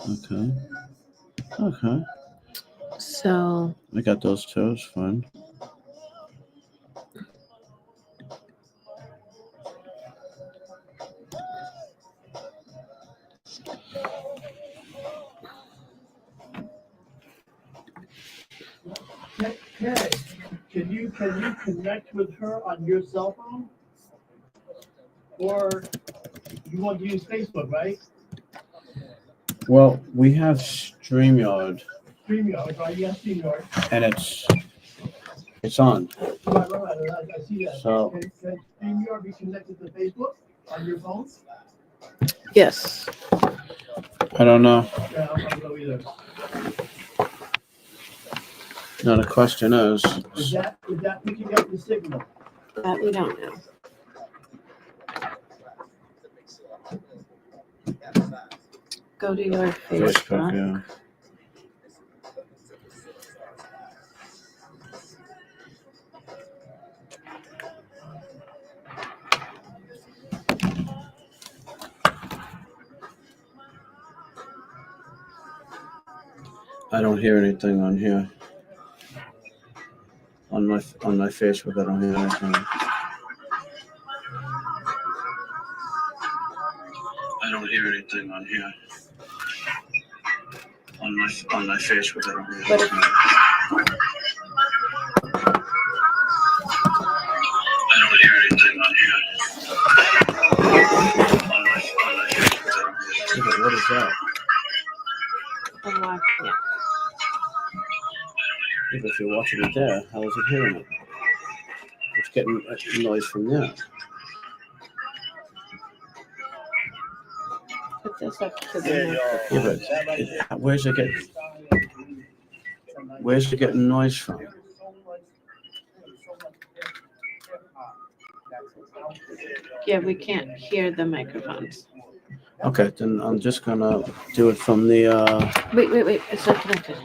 Okay. Okay. So I got those too. It's fine. Okay. Can you connect with her on your cell phone? Or you want to use Facebook, right? Well, we have StreamYard, StreamYard, right? You have StreamYard. and it's on. Right. I see that. So Can StreamYard be connected to Facebook on your phone? yes. I don't know. Yeah, I don't know either. No, the question is Is that picking up the signal? That we don't know. Go to your Facebook. Facebook. Yeah. I don't hear anything on here. On my Facebook, I don't hear anything. I don't hear anything on here. On my Facebook, I don't hear anything. I don't hear anything on here. On my Facebook, I don't hear anything. Yeah, what is that? I'm watching it. Yeah, but if you're watching it there, how is it hearing it? It's getting a noise from there. Put this up to the Yeah, but where's it getting noise from? Yeah, we can't hear the microphones. Okay, then I'm just gonna do it from the. Wait. It's not connected.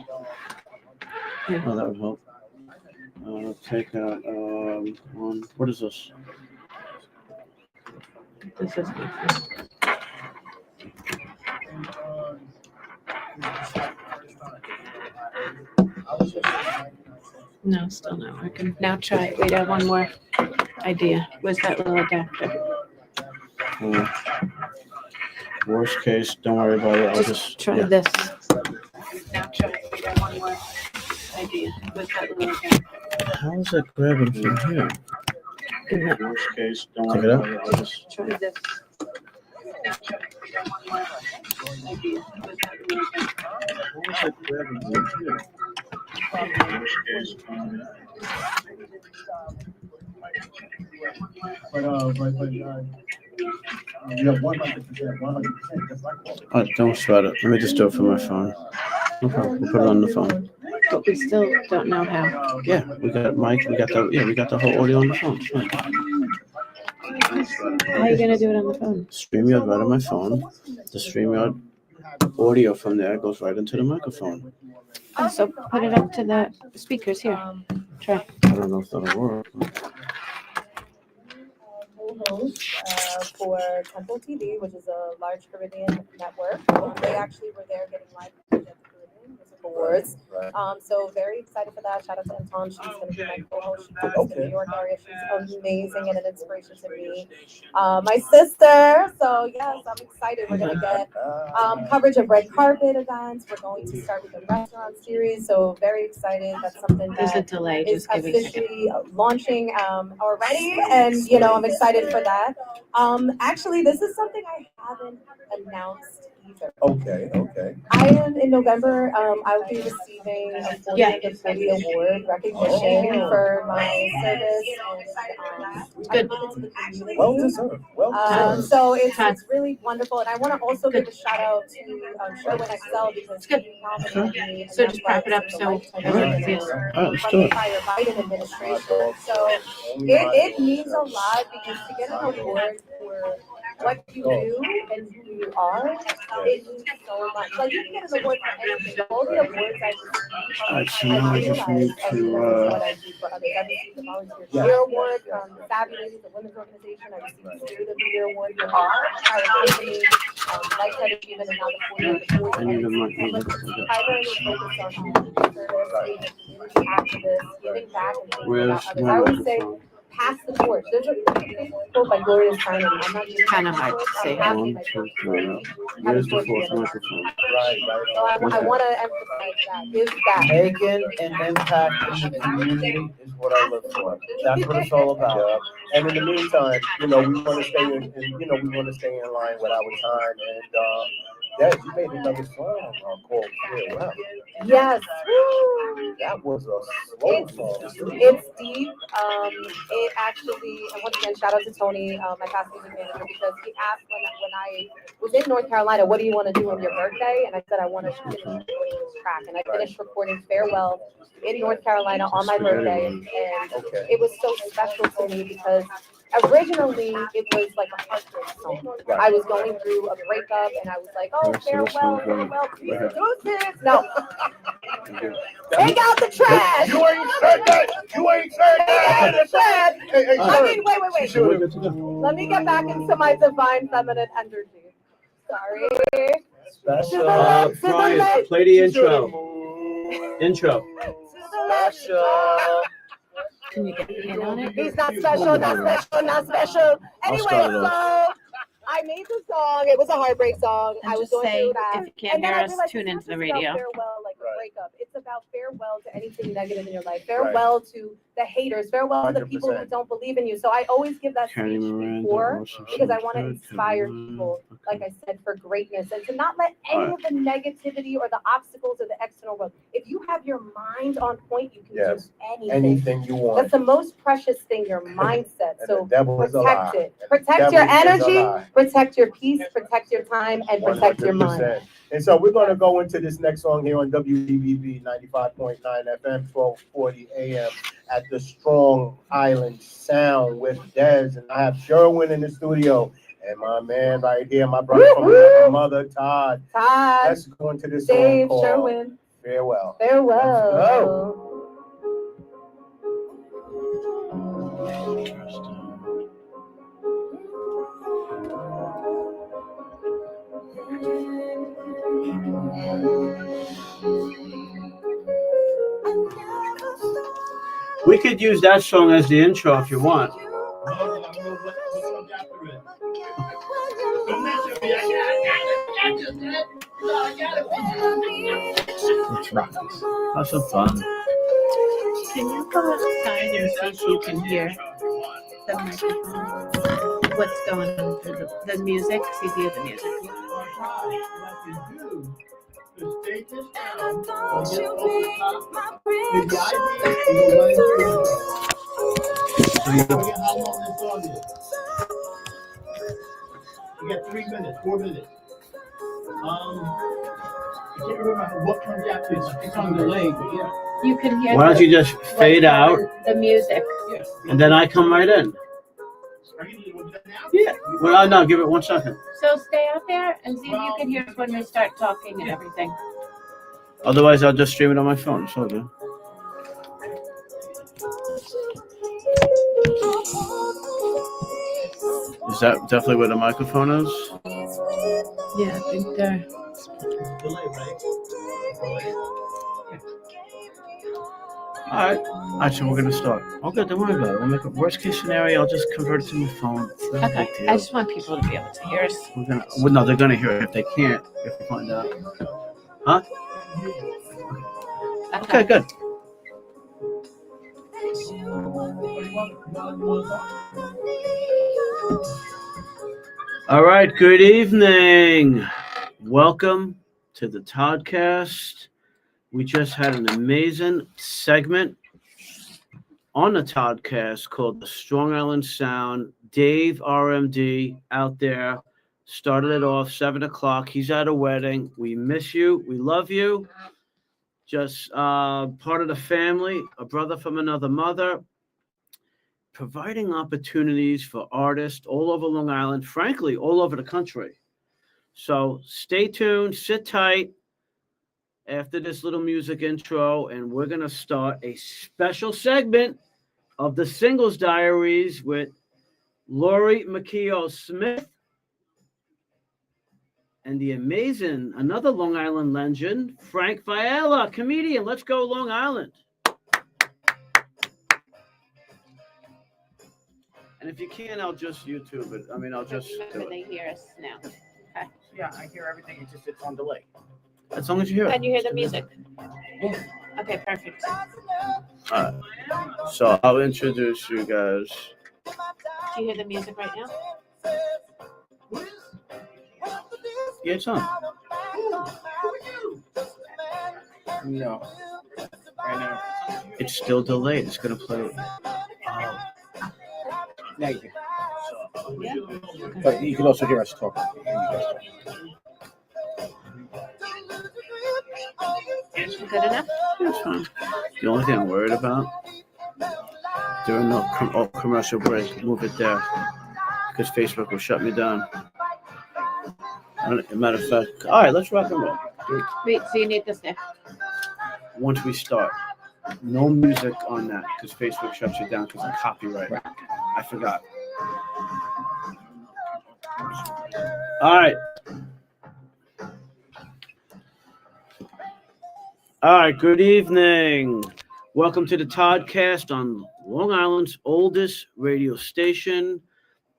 Here. Oh, that would help. Take out one. What is this? This is my phone. No, still not working. Now try it. Wait, I have one more idea. Where's that little adapter? Worst case, don't worry about it. I'll just try yeah. this. Now try it. Wait, I have one more idea. Where's that little adapter? How is it grabbing from here? Worst case, don't worry about it. I'll just try this. Now try it. Wait, I have one more idea. Where's that little adapter? How is it grabbing from here? Worst case, You have 100%. don't sweat it. Let me just do it from my phone. Okay, we'll put it on the phone. But we still don't know how. Yeah, we got mic. We got the whole audio on the phone. It's fine. How are you gonna do it on the phone? StreamYard right on my phone. The StreamYard audio from there goes right into the microphone. Oh, so put it up to the speakers here. Try. I don't know if that'll work. Host for Temple TV, which is a large Caribbean network. They actually were there getting live coverage at the Caribbean Music Awards. So very excited for that. Shout out to Anton. She's going to be my co-host. She's from the New York area. She's amazing and an inspiration to me. My sister. So yes, I'm excited. We're going to get coverage of red carpet events. We're going to start with the restaurant series. So very excited. That's something There's a that delay. is Just give me a second. officially launching already, and I'm excited for that. Actually, this is something I haven't announced either. Okay. I am in November. I'll be receiving a 40 award recognition for my service and to the community. Well deserved. So it's really wonderful, and I want to also give a shout out to Sherwin Excel because he nominated me. So just prep it up so everyone can see it. Let's From do the it. entire Biden administration. So it means a lot because to get an award for what you do and who you are, it means so much. Like you can get an award for anything. All the awards I received, Alright, so now I just need what I to. do for others. I received the Volunteer Year Award from the Savvy Ladies, the women's organization. I received the Spirit of the Year Award from our company. I lifetime achievement and now the 40 I need a mic. and was primarily focused on service, community activists, giving back and thinking Where's about others. my I always say, microphone? pass the torch. There's a quote by Gloria Steinem. I'm not using Kinda the hard torch, to I'm say. passing 1, my 2, torch. 3. Where's the fourth microphone? Right. So I want to emphasize that. Give back. Making an impact in the community is what I live for. That's what it's all about. And in the meantime, we want to stay we want to stay in line with our time. And Dad, you made another song called Farewell. Yes. That was a slow song. It's deep. It actually, and once again, shout out to Tony, my past music manager, because he asked when I was in North Carolina, what do you want to do on your birthday? And I said, I want to finish recording this track. And I finished recording Farewell in North Carolina on my birthday. And it was so special to me because originally it was like a heartbreak song. I was going through a breakup and I was like, oh, farewell, deuces. No. Take out the trash. You ain't said that. You ain't said that. Take out the trash. Hey, I mean, wait. So we're good to go. Let me get back into my divine feminine energy. Sorry. Special. Brian, play the intro. Intro. Special. Can you get in on it? He's not special, not special, not special. Anyway, start it so I made the song. It was a heartbreak song. And I was just going say, through that. if you can't And then hear I us, realized tune it's into not the just about radio. farewell, like a Right. breakup. It's about farewell to anything negative in your life. Farewell to the haters. Farewell to the people who 100%. don't believe in you. So I always give that Kenny speech Miranda, before awesome because I sounds want to good. inspire Kenny people, Miranda. like I said, for greatness and to not let any of the negativity or the obstacles or the external world. If you have your mind on point, you can Yes. do anything. Anything you want. That's the most precious thing, your mindset. And So the devil is a lie. protect it. And the Protect your devil is a energy, lie. protect your peace, protect your time, and protect your mind. 100%. And so we're going to go into this next song here on WDBB 95.9 FM, 1240 AM at the Strong Island Sound with Dez. And I have Sherwin in the studio and my man right here, my brother from another mother, Todd. Todd, Let's go into this song Dave, called Sherwin, Farewell. farewell. We could use that song as the intro if you want. Let's rock this. Have some fun. Can you go outside and see if you can hear the microphone? What's going on through the music? See if you hear the music. You got 3 minutes, 4 minutes. I can't remember what comes after this. It's on delay, but yeah. You can hear Why don't you just fade out the music. and then I come right in? Are you doing that now? Yeah. Well, no, give it 1 second. So stay out there and see if you can hear us when we start talking and everything. Otherwise, I'll just stream it on my phone. It's all good. Is that definitely where the microphone is? Yeah, I think they're. Delay, right? All right, so we're gonna start. Okay, don't worry about it. We'll make a worst case scenario. I'll just convert it to my phone. It's not a Okay, big deal. I just want people to be able to hear us. We're gonna. Well, no, they're gonna hear it if they can't. If we find out. Huh? Okay, good. All right. Good evening. Welcome to the Toddcast. We just had an amazing segment on the Toddcast called the Strong Island Sound. Dave RMD out there started it off 7 o'clock. He's at a wedding. We miss you. We love you. Just part of the family, a brother from another mother, providing opportunities for artists all over Long Island, frankly, all over the country. So stay tuned, sit tight after this little music intro, and we're going to start a special segment of the Singles Diaries with Lori McKeo Smith and the amazing, another Long Island legend, Frank Viola, comedian. Let's go, Long Island. And if you can, I'll just YouTube it. I mean, I'll just do Remember, it. they hear us now. Yeah, I hear everything. It's on delay. As long as you hear it. And you hear the music? Okay, perfect. All right. So I'll introduce you guys. Do you hear the music right now? Yeah, it's on. No. Right now. It's still delayed. It's gonna play. Now you can. Yeah. But you can also hear us talking. Good enough? It's fine. The only thing I'm worried about during the commercial break, move it there, because Facebook will shut me down. Matter of fact, all right, let's rock and roll. Wait, so you need this there? Once we start, no music on that because Facebook shuts you down because of copyright. I forgot. All right. All right, good evening. Welcome to the Toddcast on Long Island's oldest radio station,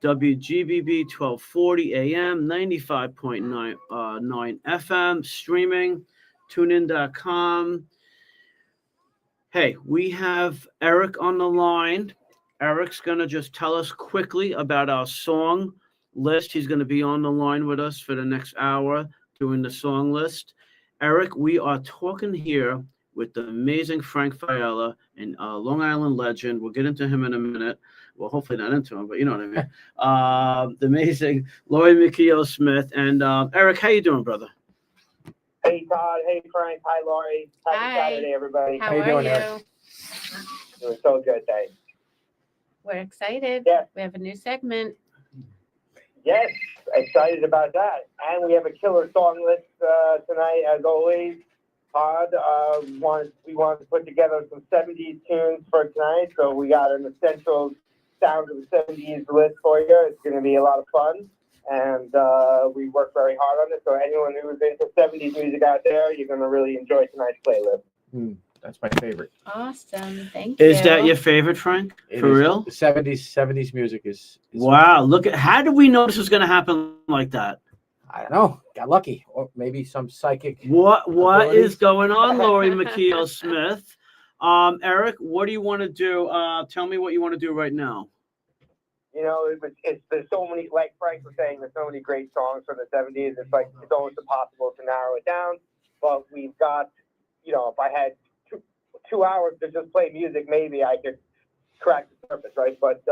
WGBB 1240 AM, 95.9 FM, streaming, tunein.com. Hey, we have Eric on the line. Eric's going to just tell us quickly about our song list. He's going to be on the line with us for the next hour doing the song list. Eric, we are talking here with the amazing Frank Viola, and Long Island legend. We'll get into him in a minute. Well, hopefully not into him, but you know what I mean. The amazing Laurie McKeel Smith. And Eric, how you doing, brother? Hey, Todd. Hey, Frank. Hi, Laurie. Happy Hi. Saturday, everybody. How you are doing, you? Eric? Doing so good, thanks. We're excited. Yes. We have a new segment. Yes, excited about that. And we have a killer song list tonight, as always. Todd, we wanted to put together some 70s tunes for tonight, so we got an essential sound of the 70s list for you. It's going to be a lot of fun, and we worked very hard on it. So anyone who's into 70s music out there, you're going to really enjoy tonight's playlist. That's my favorite. Awesome. Thank you. Is that your favorite, Frank? For real? The 70s music is Wow. Look at, how did we know this was going to happen like that? I don't know. Got lucky. Or maybe some psychic. What abilities. is going on, Laurie McKeel Smith? Eric, what do you want to do? Tell me what you want to do right now. You know, there's so many, like Frank was saying, there's so many great songs from the 70s. It's like, it's almost impossible to narrow it down. But we've got, you know, if I had two hours to just play music, maybe I could crack the surface, right? But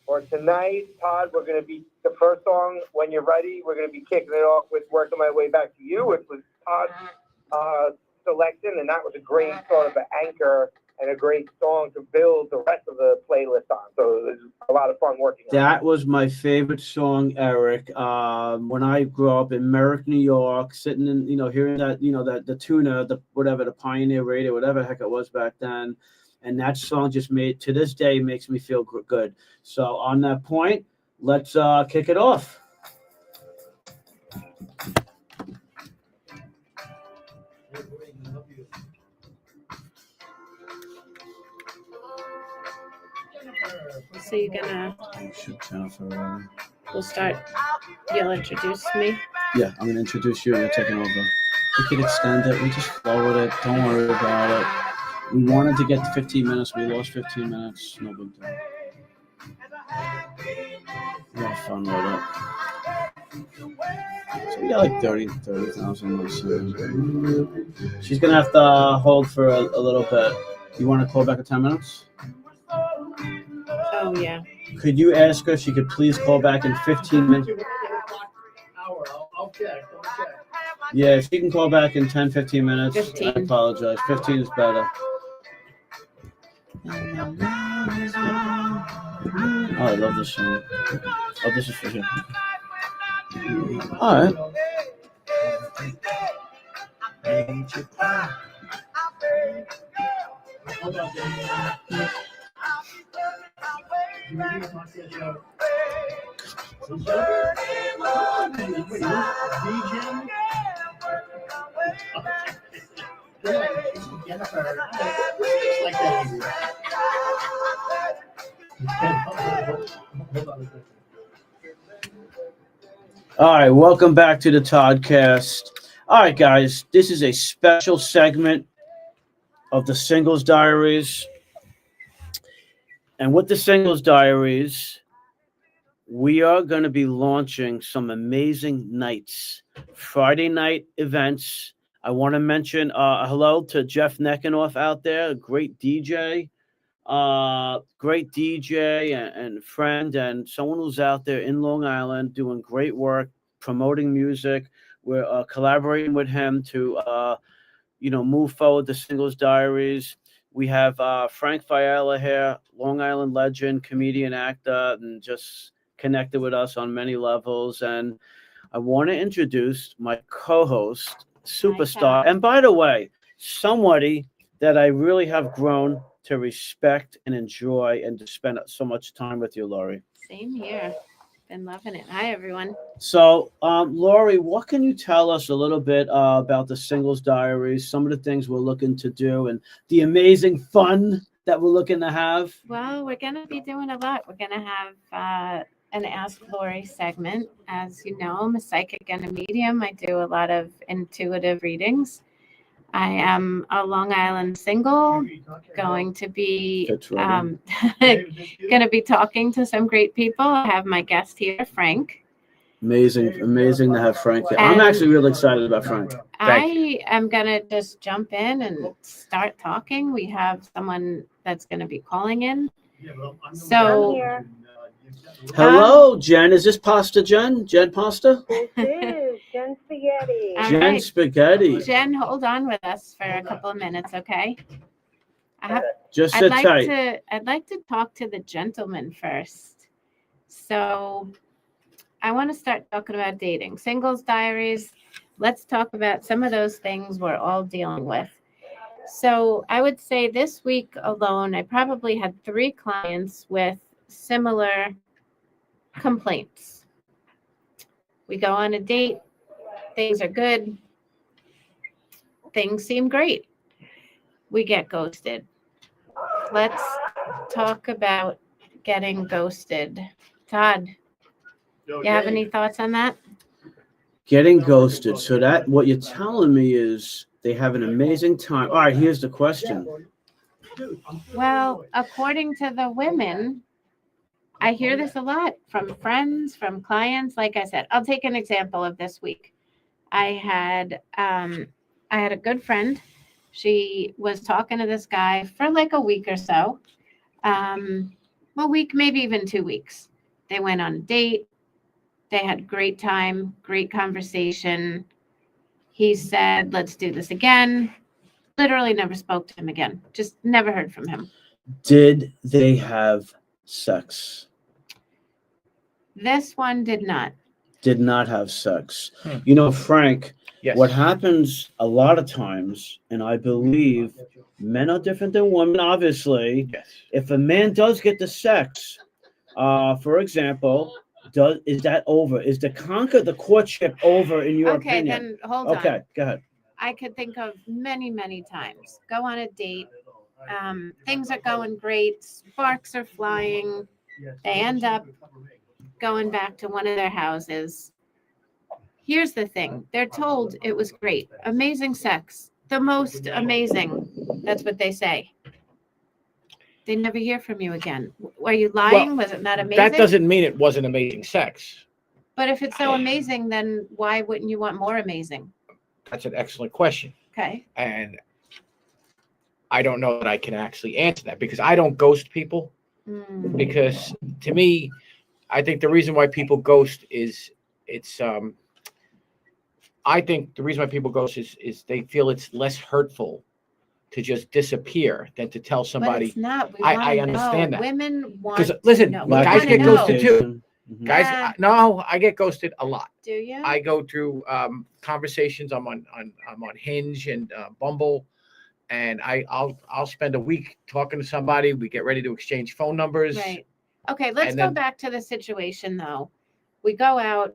for tonight, Todd, we're going to be the first song. When you're ready, we're going to be kicking it off with "Working My Way Back to You," which was Todd's selection, and that was a great sort of an anchor and a great song to build the rest of the playlist on. So it was a lot of fun working on That was my favorite song, Eric. When I grew up in Merrick, New York, sitting in, you know, hearing that, you know, that the tuna, the whatever, the Pioneer Radio, whatever the heck it was back then. And that song just to this day, makes me feel good. So on that point, let's kick it off. So you're gonna, Shoot, Jennifer. we'll start. You'll introduce me. Yeah, I'm going to introduce you. You're taking over. We could extend it. We just flow with it. Don't worry about it. We wanted to get to 15 minutes. We lost 15 minutes. No big deal. We had fun with it. So we got like 30,000 listeners. She's going to have to hold for a little bit. You want to call back in 10 minutes? Oh, yeah. Could you ask her if she could please call back in 15 minutes? I'll check. Yeah, if she can call back in 10, 15 minutes. 15. I apologize. 15 is better. Oh, I love this song. Oh, this is for you. All right. DJ? Jennifer. Like that. All right, welcome back to the Toddcast. All right, guys, this is a special segment of the Singles Diaries. And with the Singles Diaries, we are going to be launching some amazing nights, Friday night events. I want to mention hello to Jeff Neckenoff out there, a great DJ. And friend and someone who's out there in Long Island doing great work promoting music. We're collaborating with him to move forward the Singles Diaries. We have Frank Fiala here, Long Island legend, comedian, actor, and just connected with us on many levels. And I want to introduce my co-host, superstar, and by the way, somebody that I really have grown to respect and enjoy and to spend so much time with you, Laurie. Same here. Been loving it. Hi, everyone. So, Laurie, what can you tell us a little bit about the Singles Diaries, some of the things we're looking to do, and the amazing fun that we're looking to have? Well, we're going to be doing a lot. We're going to have an Ask Laurie segment. As you know, I'm a psychic and a medium. I do a lot of intuitive readings. I am a Long Island single, going to be going to be talking to some great people. I have my guest here, Frank. Amazing to have Frank here. I'm actually really excited about Frank. I am going to just jump in and start talking. We have someone that's going to be calling in. So, hello, Jen. Is this Pasta Jen? Jen Pasta? This is Jen Spaghetti. Jen right. Spaghetti. Jen, hold on with us for a couple of minutes, okay? Just sit tight. I'd like to talk to the gentleman first. So I want to start talking about dating. Singles Diaries. Let's talk about some of those things we're all dealing with. So I would say this week alone, I probably had 3 clients with similar complaints. We go on a date. Things are good. Things seem great. We get ghosted. Let's talk about getting ghosted. Todd, you have any thoughts on that? Getting ghosted. So that what you're telling me is they have an amazing time. All right, here's the question. Well, according to the women, I hear this a lot from friends, from clients. Like I said, I'll take an example of this week. I had a good friend. She was talking to this guy for like a week or so. A week, maybe even 2 weeks. They went on a date. They had great time, great conversation. He said, let's do this again. Literally never spoke to him again. Just never heard from him. Did they have sex? This one did not. Did not have sex. You know, Frank, Yes. what happens a lot of times, and I believe men are different than women, obviously. Yes. If a man does get the sex, for example, is that over? Is the courtship over in your opinion? Okay, then hold on. Okay, go ahead. I could think of many, many times. Go on a date. Things are going great. Sparks are flying. They end up going back to one of their houses. Here's the thing. They're told it was great. Amazing sex. The most amazing. That's what they say. They never hear from you again. Were you lying? Was it not amazing? That doesn't mean it wasn't amazing sex. But if it's so amazing, then why wouldn't you want more amazing? That's an excellent question. Okay. And I don't know that I can actually answer that because I don't ghost people. Because to me, I think the reason why people ghost is I think the reason why people ghost is they feel it's less hurtful to just disappear than to tell somebody. But it's not. I understand that. Women want Because listen, to know. guys get ghosted too. Mhm. Guys, no, I get ghosted a lot. Do you? I go through conversations. I'm on Hinge and Bumble, and I'll spend a week talking to somebody. We get ready to exchange phone numbers. Right. Okay, let's And go then- back to the situation though. We go out,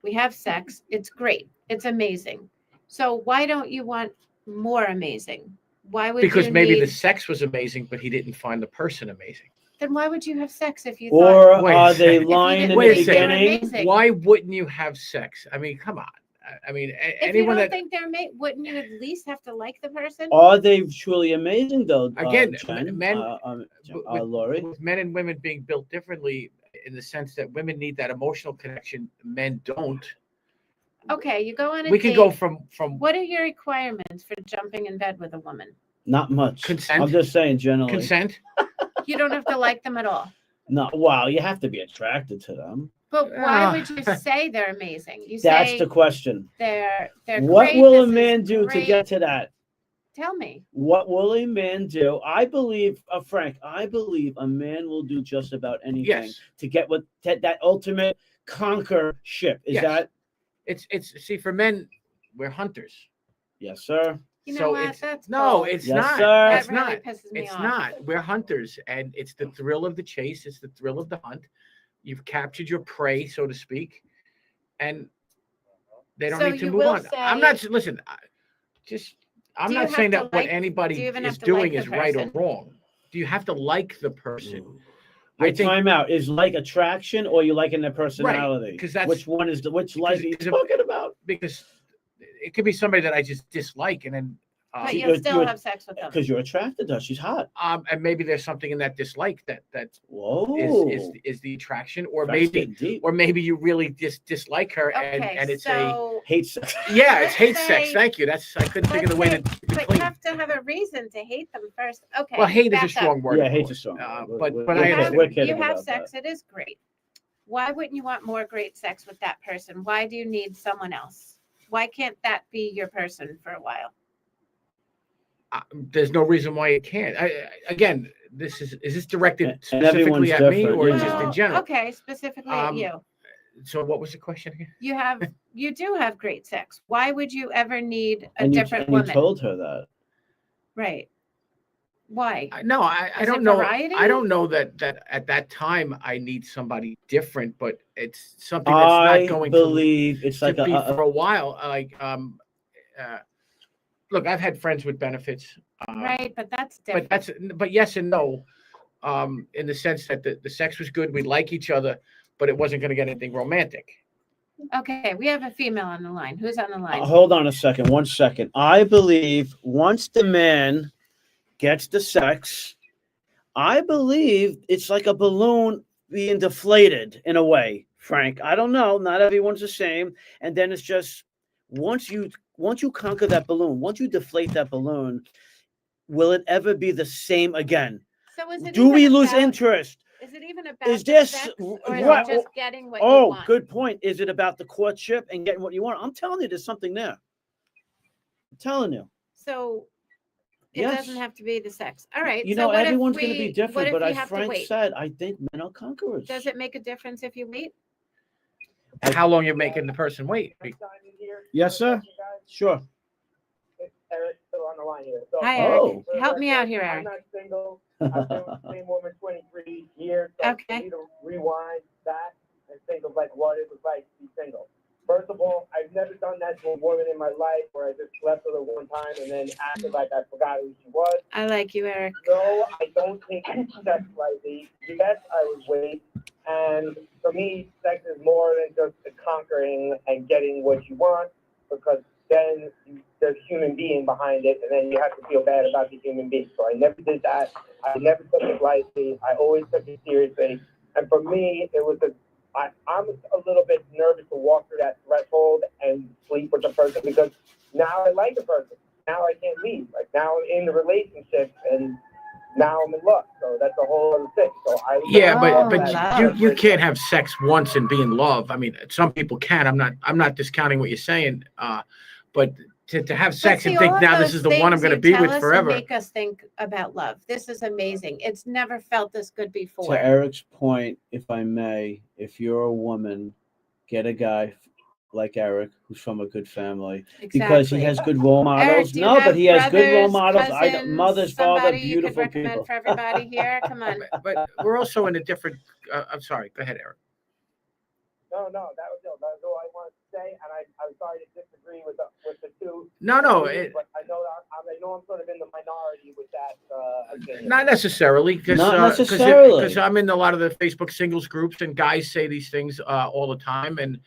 We have sex. It's great. It's amazing. So why don't you want more amazing? Why would Because you maybe need, the sex was amazing, but he didn't find the person amazing. then why would you have sex if you Or thought Wait a are they second. lying in Wait the a second. beginning? Amazing. Why wouldn't you have sex? I mean, come on. I mean, if you anyone don't that think they're wouldn't you at least have to like the person? Are they truly amazing though? Again, Jen, men with, Lori. with men and women being built differently in the sense that women need that emotional connection, men don't. Okay, you go on a We date. could go from What are your requirements for jumping in bed with a woman? Not much. Consent. I'm just saying generally. consent. You don't have to like them at all. No, wow, you have to be attracted to them. But why Ah. would you say they're amazing? You That's say the question. they're What great, will a this is man do to great. get to that? Tell me. What will a man do? I believe, Frank, I believe a man will do just about anything Yes. to get what that ultimate conquership. Is Yes. that? It's see, for men, we're hunters. Yes, sir. You know So what? it's That's no, bold. it's Yes, not. sir. That It's really not. pisses me It's off. not. We're hunters, and it's the thrill of the chase. It's the thrill of the hunt. You've captured your prey, so to speak, and they don't So need to you move will on. I'm not. Listen, I'm Do you not have saying to that what like- anybody do you even is have to like doing the is right or person? wrong. Do you have to like the person? I Wait, think time out. Is like attraction or you liking their personality? 'cause that's- which one is which because- like are you because if- talking about? because it could be somebody that I just dislike, and then But See, you'll still have sex with them. Because you're attracted to her. She's hot. and maybe there's something in that dislike that Whoa. is the attraction, or That's maybe getting deep. or maybe you really dislike her, and it's so Hate sex. it's let's hate sex. say- Thank you. I couldn't think of the way to but you clean. have to have a reason to hate them first. Okay. Well, hate is a back up. strong word. Yeah, of hate's a course. strong word. But We're- but we're I kidding. understand. We're kidding You have about sex. It is great. Why wouldn't you want more great sex with that person? Why do you need someone else? Why can't that be your person for a while? There's no reason why it can't. Again, is this directed And everyone's specifically at me different, or you just in know. general? Okay, specifically at you. So what was the question here? You do have great sex. Why would you ever need a And different you woman? told her that. Right. Why? No, I Is don't it know. variety? I don't know that at that time I need somebody different, but it's something that's I not going believe it's to like be for a while. Look, I've had friends with benefits. Right, but that's different. But yes and no, in the sense that the sex was good, we like each other, but it wasn't going to get anything romantic. Okay, we have a female on the line. Who's on the line? hold on a second. 1 second. I believe once the man gets the sex, I believe it's like a balloon being deflated in a way, Frank. I don't know. Not everyone's the same. And then it's just once you conquer that balloon, once you deflate that balloon, will it ever be the same again? So is it Do we even lose about- interest? Is it even about Is the this sex, or is what? it just getting what you Oh, want? good point. Is it about the courtship and getting what you want? I'm telling you, there's something there. I'm telling you. So it Yes. doesn't have to be the sex. All right. You so know, what if everyone's going to we- be different, what if but we as have to Frank wait? said, I think men are conquerors. Does it make a difference if you wait? How long you're making the person wait? Yes, sir. Sure. Eric's still on the line here. So, Hi, Eric. Oh. Help me out here, I'm Eric. not single. I've been with the same woman 23 years. So Okay. I need to rewind that and think of like what it was like to be single. First of all, I've never done that to a woman in my life where I just slept with her one time and then acted like I forgot who she was. I like you, Eric. No, I don't take sex lightly. Yes, I would wait. And for me, sex is more than just the conquering and getting what you want, because then there's a human being behind it, and then you have to feel bad about the human being. So I never did that. I never took it lightly. I always took it seriously. And for me, it was I'm a little bit nervous to walk through that threshold and sleep with the person, because now I like the person. Now I can't leave. Like now I'm in the relationship and now I'm in love. So that's a whole other thing. So Yeah, Oh, but love. you can't have sex once and be in love. I mean, some people can. I'm not discounting what you're saying. But to have sex But and see, think all now of this is the those one I'm going to things be you tell with us forever. Make us think about love. This is amazing. It's never felt this good before. To Eric's point, if I may, if you're a woman, get a guy like Eric who's from a good family because he Exactly. has good role models. Eric, do you No, have but he has good role brothers, models. cousins, Mother's father, somebody you could beautiful recommend people. for everybody here? Come on. But we're also in a different. I'm sorry. Go ahead, Eric. No, that was it. That's all I want to say, and I'm sorry to disagree with the two. No, but I know I'm sort of in the minority with that opinion. not necessarily, because Not necessarily. because I'm in a lot of the Facebook singles groups, and guys say these things all the time, and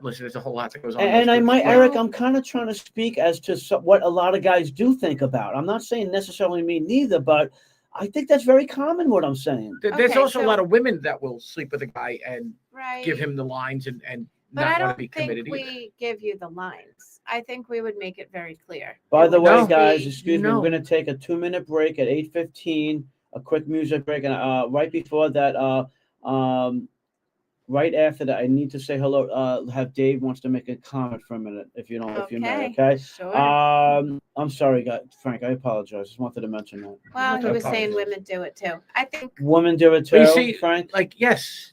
listen, there's a whole lot that goes on. And I might, Well- Eric, I'm kind of trying to speak as to what a lot of guys do think about. I'm not saying necessarily me neither, but I think that's very common what I'm saying. There's Okay, also a so- lot of women that will sleep with a guy and Right. give him the lines and But not I want to don't be think committed either. we give you the lines. I think we would make it very clear. By It the would way, just guys, be- excuse me, No. we're going to take a 2-minute break at 8:15, a quick music break. And right before that, right after that, I need to say hello. Have Dave wants to make a comment for a minute, if you may, okay? Sure. I'm sorry, guys. Frank, I apologize. Just wanted to mention that. Well, he was apologize. saying women do it too. I think Women do it But you too, see, Frank? like, yes,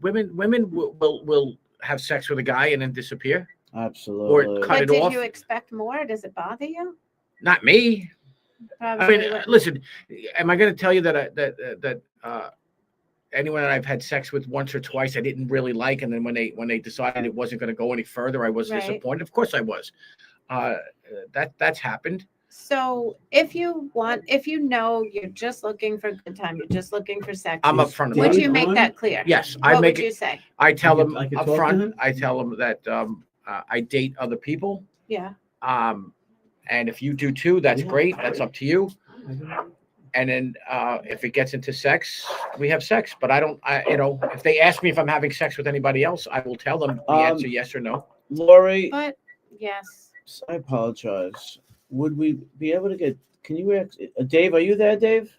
women will have sex with a guy and then disappear. Absolutely. cut but it did off. you expect more? Does it bother you? Not me. Probably I mean, wouldn't. listen. Am I going to tell you that anyone that I've had sex with once or twice I didn't really like, and then when they decided it wasn't going to go any further, I was Right. disappointed. Of course, I was. That's happened. So if you know you're just looking for a good time, you're just looking for sex, I'm upfront would about you it. make that clear? Yes, What I make would you it. say? I tell them I could up talk to front. him? I tell them that I date other people. Yeah. And if you do too, that's great. That's up to you. And then if it gets into sex, we have sex. But if they ask me if I'm having sex with anybody else, I will tell them the answer yes or no. Lori, But yes. I apologize. Would we be able to get? Can you, Dave? Are you there, Dave?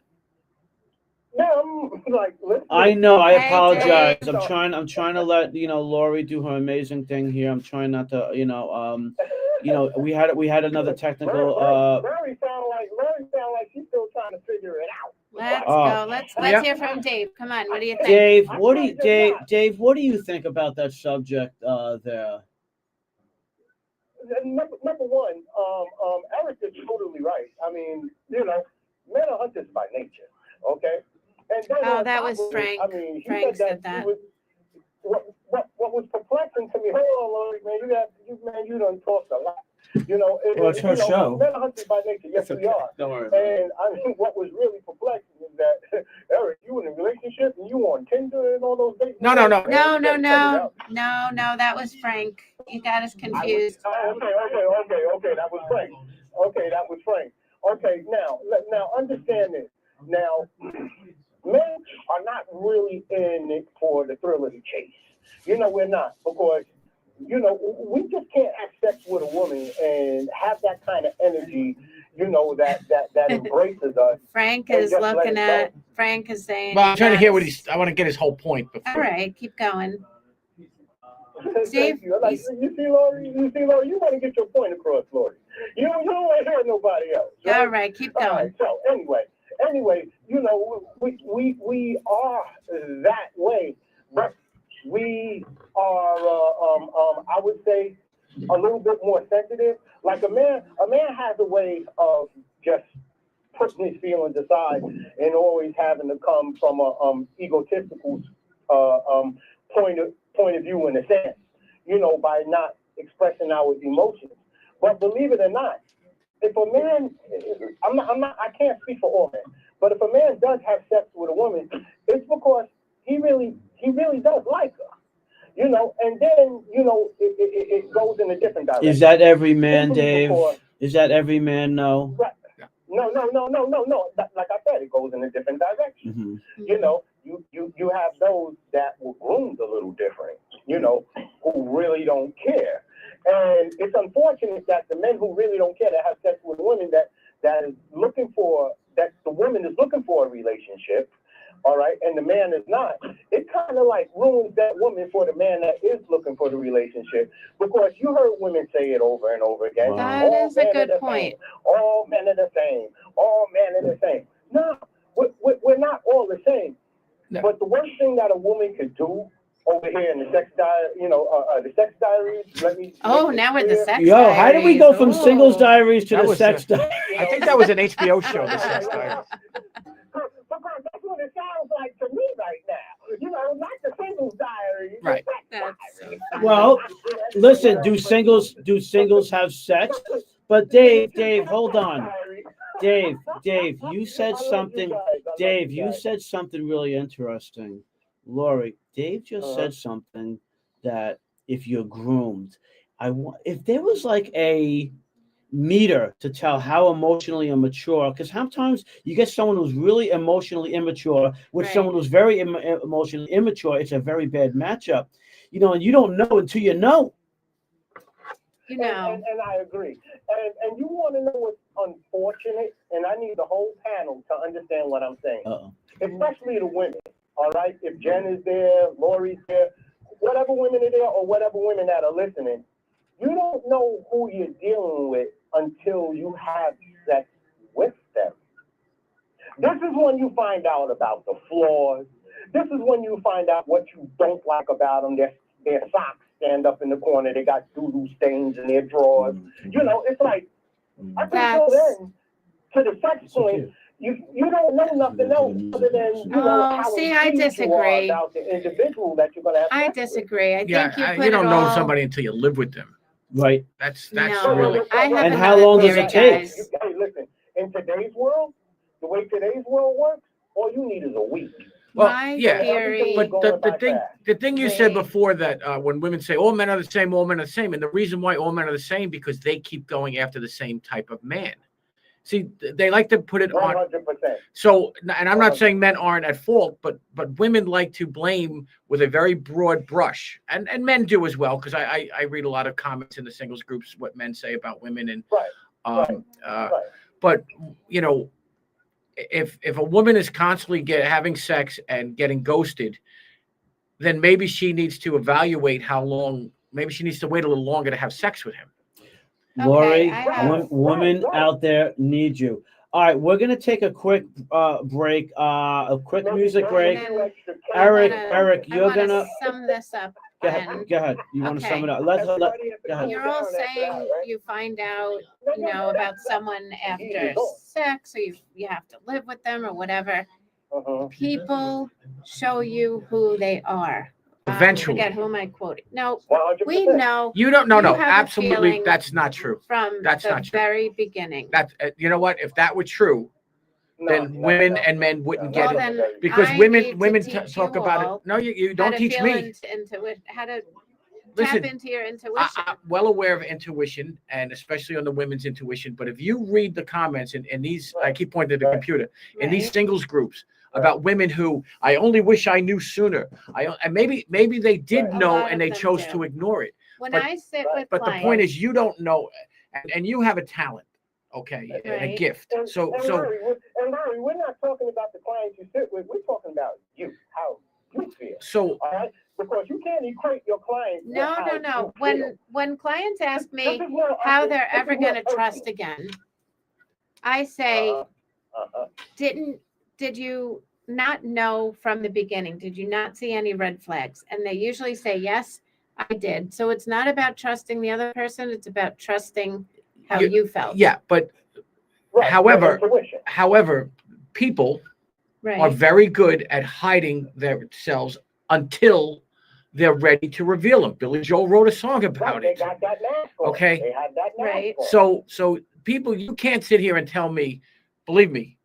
No, I'm like, listen. I know. I Hey, apologize. Dave. I'm trying to let Lori do her amazing thing here. I'm trying not to. We had another technical. Mary sound like she's still trying to figure it out. Let's Oh. go. Let's hear from Dave. Come on. What do you think? Dave, I what do you, told you not. Dave? What do you think about that subject there? Number one, Eric is totally right. I mean, men are hunters by nature, okay? And then Oh, on that top was of it, Frank. I mean, he Frank said he that. was, what was perplexing to me, hold on, Lori, you done talked a lot. Well, it's her show. Men are hunters by nature, yes, we are. Don't worry about it. And I mean, what was really perplexing is that, Eric, you in a relationship and you on Tinder and all those dates? No. No. That was Frank. You got us confused. Okay, that was Frank. Okay, now understand this. Now, men are not really in it for the thrill of the chase. We're not, because we just can't have sex with a woman and have that kind of energy, that embraces us. Frank And is just let looking it at. Frank is saying. Well, I'm trying to hear yes. I want to get his whole point before. All right, keep going. Thank you. Like, you see, Lori, you want to get your point across, Lori. You don't want to hear nobody else. All right, keep All going. right, so anyway, we are that way, but we are, I would say, a little bit more sensitive. Like a man has a way of just putting his feelings aside and always having to come from a egotistical point of view, in a sense, by not expressing our emotions. But believe it or not, if a man, I can't speak for all men, but if a man does have sex with a woman, it's because he really does like her. And then, it goes in a different direction. Is that every man, Simply Dave? because- Is that every man? No. Right. No. Like I said, it goes in a different direction. Mm-hmm. You have those that were groomed a little different, who really don't care. And it's unfortunate that the men who really don't care, that have sex with women, that the woman is looking for a relationship, all right, and the man is not, it kind of like ruins that woman for the man that is looking for the relationship, because you heard women say it over and over again. Wow. That All is a men are good the point. same. All men are the same. All men are the same. No, we're not all the same. No. But the worst thing that a woman could do over here in the sex diaries, let me. Oh, make it now we're the clear. sex. Yo, how did we go from Diaries? singles Ooh. diaries to That the was sex a- diaries? I think that was an HBO show, the sex diary. Because that's what it sounds like to me right now. Not the singles diary, Right. That's so funny. Well, listen, do singles have sex? But Dave, hold on. Dave, you said something. Dave, you said something really interesting. Lori, Dave just said something that if you're groomed, if there was like a meter to tell how emotionally immature, because sometimes you get someone who's really emotionally immature with Right. someone who's very emotionally immature, it's a very bad matchup. And you don't know until you know. You know. And I agree. And you want to know what's unfortunate, and I need the whole panel to understand what I'm saying, especially the women. All right, if Jen is there, Lori's there, whatever women are there, or whatever women that are listening, you don't know who you're dealing with until you have sex with them. This is when you find out about the flaws. This is when you find out what you don't like about them. Their socks stand up in the corner. They got doo-doo stains in their drawers. It's like, up until then, to the sex point, you don't know nothing else other than, how see, I intrigued you are disagree. about the individual that you're going to have I sex with. disagree. I think you put you don't it know all. somebody until you live with them. Right. That's No, really. I have And how another long does theory, it take? guys. Hey, listen, in today's world, the way today's world works, all you need is a week. Well, My yeah, theory. but the thing you said Wait. before that when women say all men are the same, all men are the same, and the reason why all men are the same because they keep going after the same type of man. See, they like to put it on. 100%. So, and I'm not saying men aren't at fault, but women like to blame with a very broad brush, and men do as well because I read a lot of comments in the singles groups what men say about women and Right. but if a woman is constantly having sex and getting ghosted, then maybe she needs to evaluate how long. Maybe she needs to wait a little longer to have sex with him. Lori, I have- women out there need you. All right, we're gonna take a quick break, a quick music break. Eric, I you're wanna gonna sum this up. go ahead. then. Go ahead. You want to Okay. sum it up? Go ahead. You're all saying you find out, about someone after sex, or you have to live with them or whatever. People show you who they are. Eventually. Forget who am I quoting. No, 100%. we know You don't. No, You no, have a absolutely, feeling that's not true. from That's the not true. very beginning. That you know what? If that were true, then women and men wouldn't get Well, it then because I women need to women teach talk you about all it. No, you how don't to teach feel me. how to Listen, tap into your intuition. I'm well aware of intuition and especially on the women's intuition. But if you read the comments in these, I keep pointing to the computer in these Right. singles groups about women who I only wish I knew sooner. And maybe they did A know lot and of they them chose do. to ignore it. When but- I sit with But the clients, point is, you don't know, and you have a talent, okay, and a Right. gift. And Larry, we're not talking about the clients you sit with. We're talking about you, how you feel. So All right? Because you can't equate your client. with no, how no, you no. feel. When clients ask me This is more- how this they're is ever more going to personal. trust again, I say, Uh-huh. did you not know from the beginning? Did you not see any red flags? And they usually say, yes, I did. So it's not about trusting the other person. It's about trusting how you felt. yeah, but Right, however, your intuition. people are Right. very good at hiding themselves until they're ready to reveal them. Billy Joel wrote a song Right, about they it. got that mask on. Okay. They had that mask Right. on. So people, you can't sit here and tell me, believe me,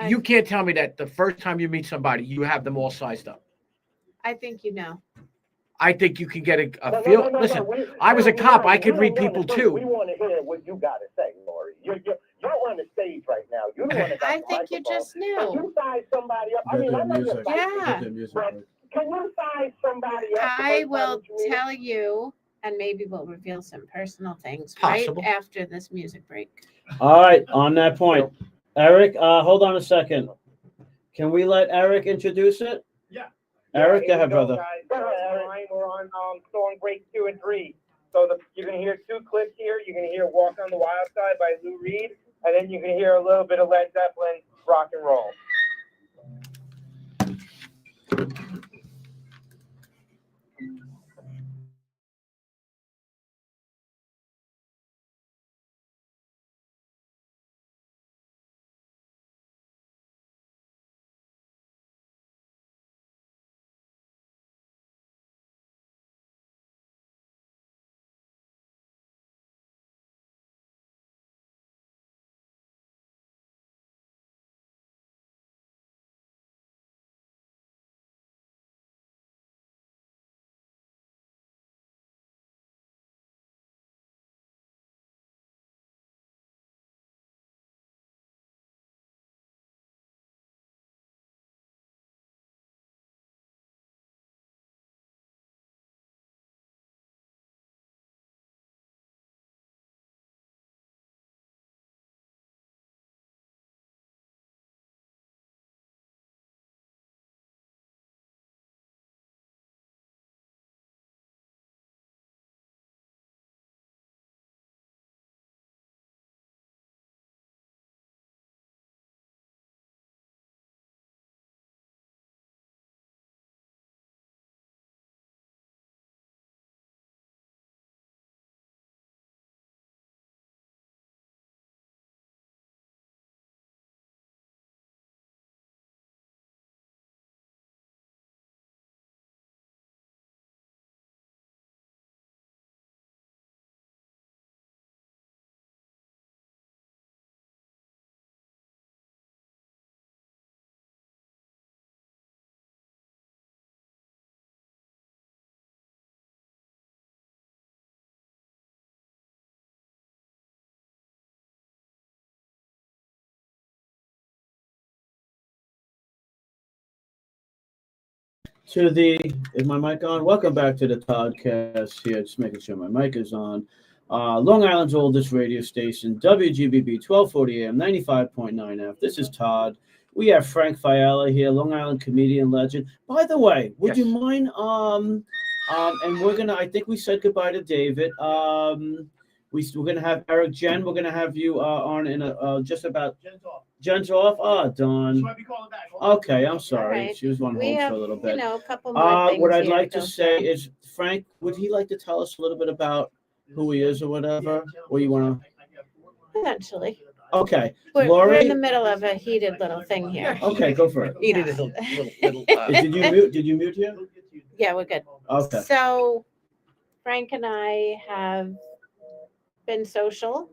you can't tell me that the first time you meet somebody, you have them all sized up. I think you know. I think you can get a No, feel. no, Listen, we- I was a no, cop. no, I could we read don't people wanna- too. We want to hear what you got to say, Lori. You're on the stage right now. You're the one that got I the think you microphone. just Can knew. you size somebody up? I mean, I know you're psychic, Yeah. but can you size somebody up? the I first time will that you meet them? tell you, and maybe we'll reveal some personal things Possible. right after this music break. All right, on that point, Eric, hold on a second. Can we let Eric introduce it? Yeah. Eric, Here go we ahead, brother. Guys. We're on song break 2 and 3. So you're gonna hear 2 clips here. You're gonna hear "Walk on the Wild Side" by Lou Reed, and then you're gonna hear a little bit of Led Zeppelin, "Rock and Roll." to the. Is my mic on? Welcome back to the Toddcast here. Just making sure my mic is on. Long Island's oldest radio station, WGBB 1240 AM, 95.9 F. This is Todd. We have Frank Fiala here, Long Island comedian legend. By the way, would you Yes. mind? And we're gonna. I think we said goodbye to David. We're gonna have Eric Jen. We're gonna have you on in just about. Jen's off. Oh, Dawn. Okay, I'm sorry. Alright. She was on We hold have, for a little bit. a couple more things What I'd here like to go say through. is, Frank, would he like to tell us a little bit about who he is or whatever? Or you want to? Eventually. Okay, We're Lori. in the middle of a heated little thing here. Okay, go for it. Eat it as a little. Did you mute? Did you mute here? Yeah, we're good. Okay. So Frank and I have been social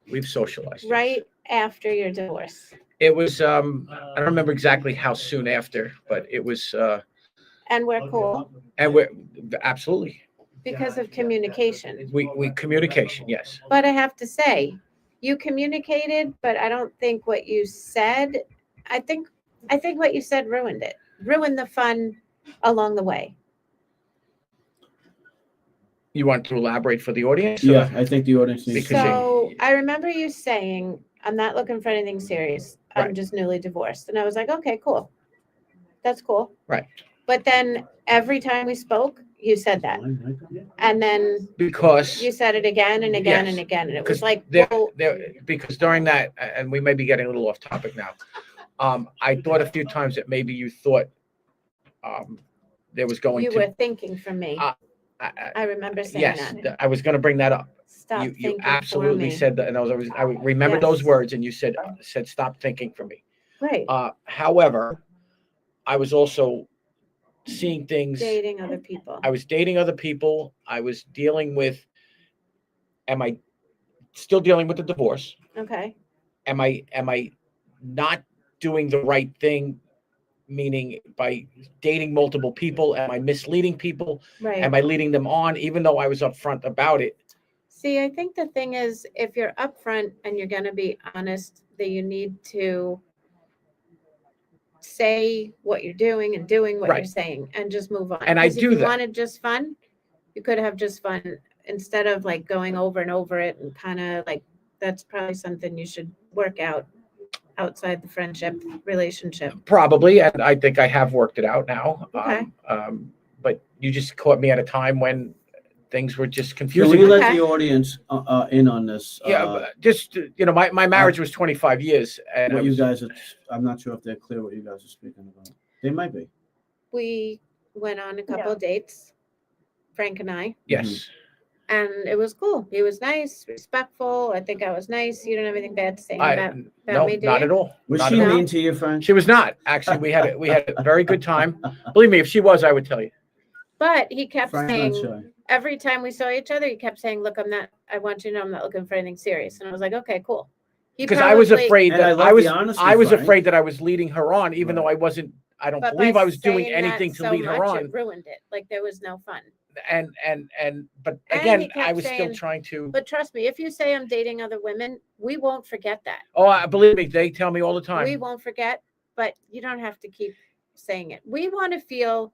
We've socialized. right after your divorce. It was. I don't remember exactly how soon after, but it was. And we're cool And we're absolutely. because of communication. We communication. Yes. But I have to say, you communicated, but I don't think what you said, I think what you said ruined it. Ruined the fun along the way. You want to elaborate for the audience? Yeah, I think the audience needs Because to. So I remember you saying, I'm not looking for anything serious. I'm Right. just newly divorced. And I was like, okay, cool. That's cool. Right. But then every time we spoke, you said that. And then Because you said it again and again Yes. and again. And it Because was like, there, well, because during that, and we may be getting a little off topic now. I thought a few times that maybe you thought there was going you to. were thinking for me. I remember saying Yes, that. I was going to bring that up. Stop You thinking absolutely for me. said that, and I remember those Yes. words, and you said stop thinking for me. Right. However, I was also seeing things. Dating other people. I was dating other people. I was dealing with. Am I still dealing with the divorce? Okay. Am I not doing the right thing? Meaning by dating multiple people, am I misleading people? Right. Am I leading them on, even though I was upfront about it? See, I think the thing is, if you're upfront and you're going to be honest, that you need to say what you're doing and doing what you're Right. saying and just move on. And I 'Cause do if you that. wanted just fun, you could have just fun instead of like going over and over it and kind of like, that's probably something you should work out outside the friendship relationship. Probably, and I think I have worked it out now. Okay. But you just caught me at a time when things were just Can confusing. we let Okay. the audience in on this? Yeah, but just my marriage was 25 years, and What I you was- guys are. I'm not sure if they're clear what you guys are speaking about. They might be. We went on a couple of dates, Frank and I, yes, and it was cool. He was nice, respectful. I think I was nice. You don't have anything bad to say about no, me, do not you? at all. Was Not she at all. mean to you, Frank? She was not actually. We had a very good time. Believe me, if she was, I would tell you. But he kept Frank's saying, not shy. every time we saw each other, he kept saying, look, I want you to know I'm not looking for anything serious. And I was like, okay, cool. He Because I was probably- afraid And I that love the honesty, I was Frank. afraid that I was leading her on, even though I wasn't. I don't but believe by I was doing saying that anything to so lead her much, on. It ruined it. Like there was no fun. But And again, he kept I was saying- still trying to. But trust me, if you say I'm dating other women, we won't forget that. Oh, believe me, they tell me all the time. We won't forget, but you don't have to keep saying it. We want to feel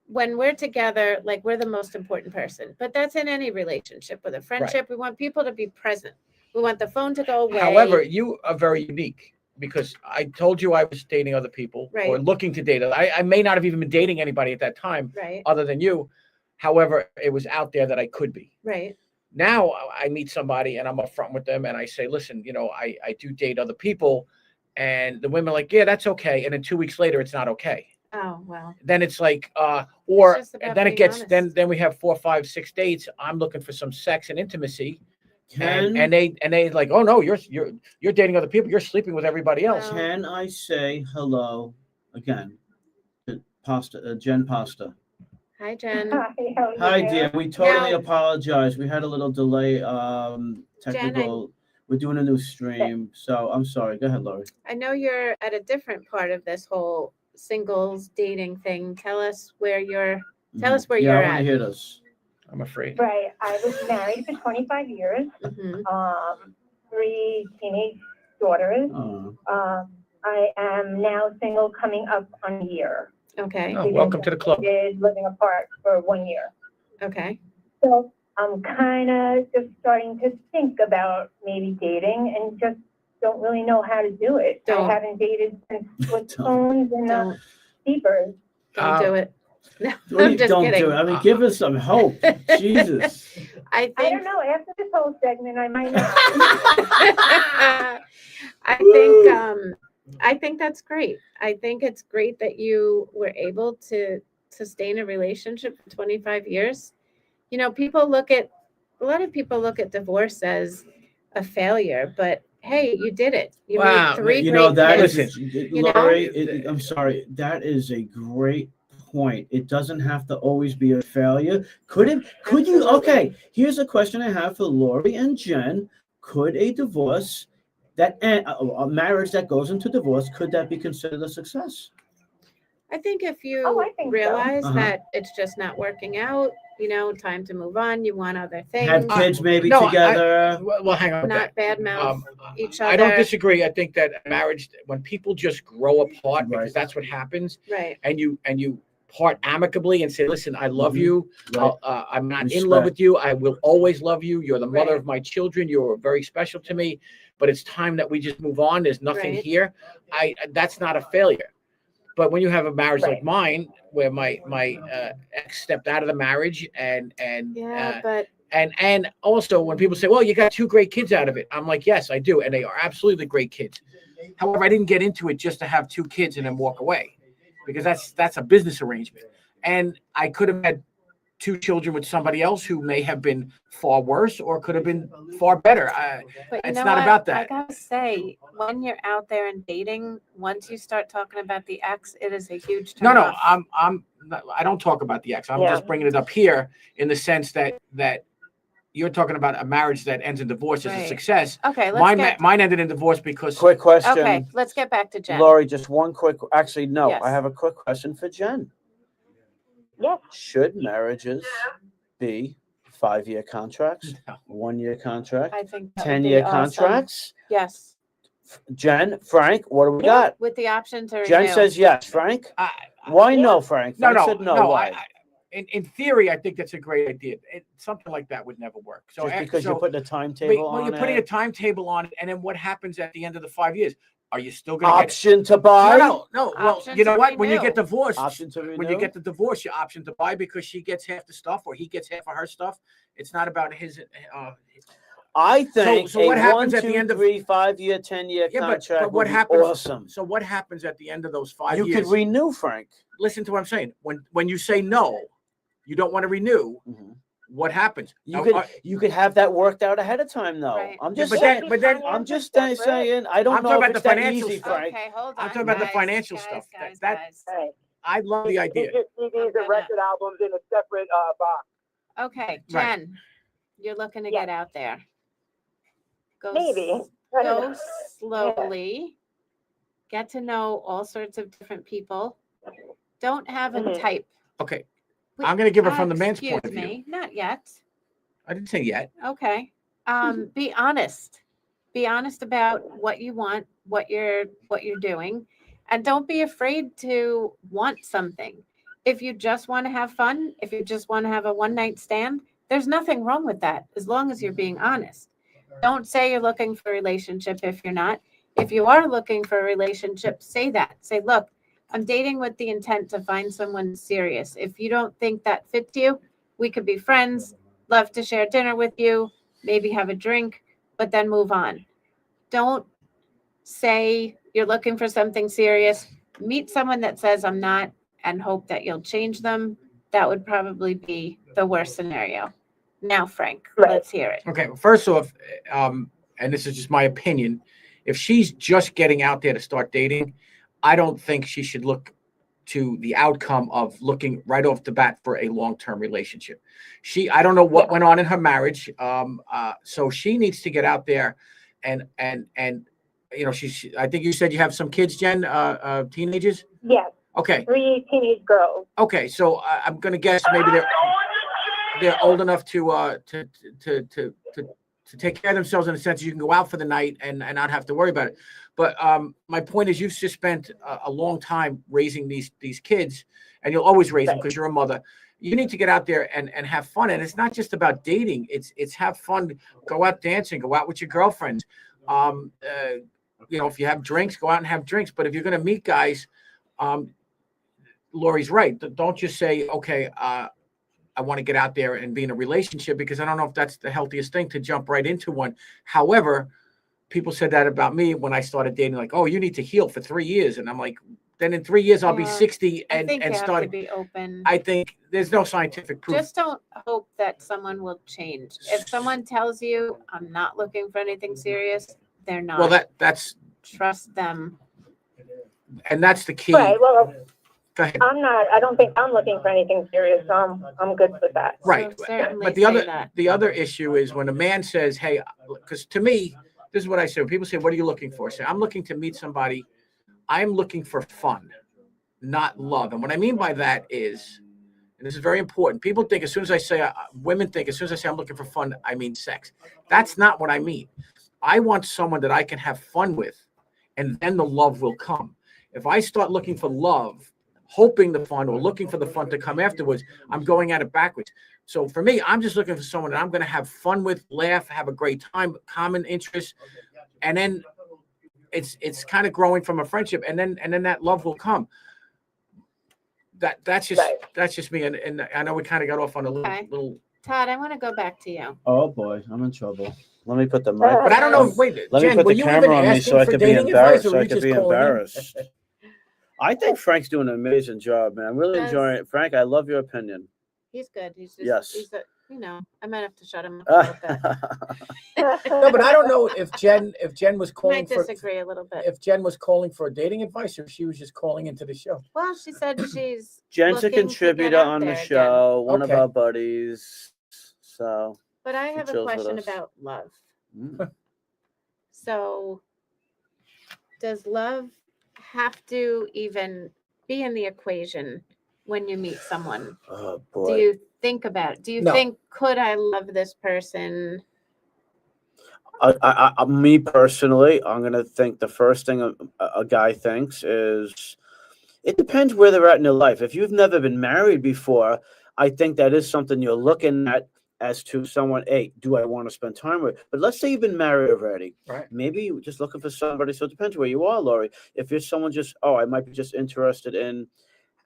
when we're together, like we're the most important person. But that's in any relationship. With a friendship, we want people to be present. We want the phone to go away. However, you are very unique because I told you I was dating other people or Right. looking to date. I may not have even been dating anybody at that time Right, other than you. However, it was out there that I could be. right. Now I meet somebody and I'm upfront with them and I say, listen, I do date other people. And the women are like, yeah, that's okay. And then 2 weeks later, it's not okay. Oh, well. Then it's like, or just about then it being gets, honest. then we have 4, 5, 6 dates. I'm looking for some sex and intimacy. Can And they like, oh no, you're dating other people. You're sleeping with everybody else. Well, Can I say hello again to Jen Pasta? Hi, Jen. Hi, how are you? Hi, dear. We totally Now- apologize. We had a little delay. Technical. We're doing a new stream, so I'm sorry. Go ahead, Lori. I know you're at a different part of this whole singles dating thing. Tell us where you're Yeah, you're I want to at. hear this. I'm afraid. Right, I was married for 25 years, Mhm. 3 teenage daughters. Oh, I am now single, coming up on a year. Okay. Oh, welcome to the club. We did living apart for 1 year. Okay. So I'm kind of just starting to think about maybe dating and just don't really know how to do it. Don't. I haven't dated since with Don't. phones and Don't beepers. do it. No, What do I'm you- just don't kidding. do it. I mean, give us some hope. Jesus. I I think don't know. After this whole segment, I might not. I think that's great. I think it's great that you were able to sustain a relationship for 25 years. You know, a lot of people look at divorce as a failure, but hey, you did it. You Wow, made 3 You know, great that kids. is, know? Lori, I'm sorry. That is a great point. It doesn't have to always be a failure. Could you, Absolutely. okay, here's a question I have for Lori and Jen. Could a divorce, a marriage that goes into divorce, could that be considered a success? I think if you Oh, I think so. realize Uh-huh. that it's just not working out, you know, time to move on, you want other things, Have kids maybe No, together? Well, hang on with not that. badmouth each other. I don't disagree. I think that marriage, when people just grow apart, Right. because that's what happens, Right. and you part amicably and say, listen, I love Mhm. you. Right. I'm not in Respect. love with you. I will always love you. You're the mother Right. of my children. You're very special to me. But it's time that we just move on. There's nothing Right. here. That's not a failure. But when you have a marriage like Right. mine, where my ex stepped out of the marriage, and Yeah, but and also when people say, well, you got 2 great kids out of it, I'm like, yes, I do, and they are absolutely great kids. However, I didn't get into it just to have 2 kids and then walk away, because that's a business arrangement, and I could have had 2 children with somebody else who may have been far worse or could have been far better. But you It's know not what? about I that. gotta say, when you're out there and dating, once you start talking about the ex, it is a huge turn No, off. I don't talk about the ex. I'm Yeah. just bringing it up here in the sense that you're talking about a marriage that ends in divorce as a Right. success. Okay, let's Mine ended in divorce because Quick question. okay, let's get back to Jen. Lori, just one quick, actually, no, Yes. I have a quick question for Jen. Yes. Should marriages be 5-year contracts, No. 1-year contract, I think that would 10-year be awesome. contracts? Yes, Jen, Frank, what do we Yeah. got? with the option to Jen renew. says yes. Frank? Why Yeah. no, Frank? no, Frank said no. no. Why? In theory, I think that's a great idea. Something like that would never work. So Just because you're putting a timetable on you're putting a it? timetable on it, and then what happens at the end of the 5 years? Are you still going to get Option to buy? No. Well, Option you know to what? When you renew. get divorced, Option to renew? when you get the divorce, you option to buy because she gets half the stuff or he gets half of her stuff. It's not about his. I think So what a happens 1, at the 2, end of- 3, 5-year, 10-year Yeah, contract but what would be happens? awesome. So what happens at the end of those 5 You years? could renew, Frank. Listen to what I'm saying. When you say no, you don't want to renew. Mhm. What happens? You could have that worked out ahead of time, though. Right. I'm just but saying. then I'm just separate. saying. I don't I'm know talking if about it's the that financial easy, stuff. Frank. Okay, hold on. I'm talking about the guys, financial guys, stuff. Guys, That- Right. I love the You idea. get CDs and record albums in a separate box. Okay, Right. Jen, you're looking to Yeah. get out there. Go Maybe. I don't Go know. slowly. Get to know all sorts of different people. Don't have a Mhm. type. Okay, Wait, I'm going to give it from the man's excuse point of view. me, not yet. I didn't say yet. Okay. Be honest. Be honest about what you want, what you're doing, and don't be afraid to want something. If you just want to have fun, if you just want to have a one-night stand, there's nothing wrong with that as long as you're being honest. Don't say you're looking for a relationship if you're not. If you are looking for a relationship, say that. Say, look, I'm dating with the intent to find someone serious. If you don't think that fits you, we could be friends, love to share dinner with you, maybe have a drink, but then move on. Don't say you're looking for something serious. Meet someone that says I'm not and hope that you'll change them. That would probably be the worst scenario. Now, Frank, Right. let's hear it. Okay, first off, and this is just my opinion, if she's just getting out there to start dating, I don't think she should look to the outcome of looking right off the bat for a long-term relationship. I don't know what went on in her marriage, so she needs to get out there and you know, I think you said you have some kids, Jen, teenagers. Yes. Okay. 3 teenage girls. Okay, so I'm going to guess maybe they're old enough to to take care of themselves in the sense that you can go out for the night and not have to worry about it. But my point is, you've just spent a long time raising these kids, and you'll always raise them because you're a mother. You need to get out there and have fun. And it's not just about dating. It's have fun, go out dancing, go out with your girlfriends. If you have drinks, go out and have drinks. But if you're going to meet guys, Lori's right. Don't just say, okay, I want to get out there and be in a relationship, because I don't know if that's the healthiest thing to jump right into one. However, people said that about me when I started dating, like, oh, you need to heal for 3 years. And I'm like, then in 3 years, I'll be 60 and start to be open. I think there's no scientific proof. Just don't hope that someone will change. If someone tells you, I'm not looking for anything serious, they're not. Well, that's trust them. And that's the key. Right, well, Go ahead. I don't think I'm looking for anything serious, so I'm good with that. Right. So certainly But say the other issue is when a man says, hey, because to me, this is what I say. When people say, what are you looking for? I say, I'm looking to meet somebody. I'm looking for fun, not love. And what I mean by that is, and this is very important, people think as soon as I say, women think as soon as I say I'm looking for fun, I mean sex. That's not what I mean. I want someone that I can have fun with, and then the love will come. If I start looking for love, hoping the fun or looking for the fun to come afterwards, I'm going at it backwards. So for me, I'm just looking for someone that I'm going to have fun with, laugh, have a great time, common interests, and then it's kind of growing from a friendship, and then that love will come. That's just me, and I know we kind of got off on a little. Todd, I want to go back to you. Oh boy, I'm in trouble. Let me put the mic. But I don't know. Wait, let Jen, me put were the you camera even on me asking so I for could be dating embarrassed. advice, or So were I you could just be calling in? embarrassed. I think Frank's doing an amazing job, man. I'm really Yes. enjoying it. Frank, I love your opinion. He's good. He's just, Yes. I might have to shut him up a little bit. No, but I don't know if Jen was I calling might for disagree a little bit. if Jen was calling for dating advice, or if she was just calling into the show. Well, she said she's Jen's a looking to get contributor out on the there again. show, one of Okay. our buddies. So, But I have a chills with question us. about love. mm. So, does love have to even be in the equation when you meet someone? Oh Do boy. you think about it? Do you No. think, could I love this person? Me personally, I'm gonna think the first thing a guy thinks is, it depends where they're at in their life. If you've never been married before, I think that is something you're looking at as to someone. Hey, do I want to spend time with? But let's say you've been married already. Right. Maybe you're just looking for somebody. So it depends where you are, Lori. If you're someone I might be just interested in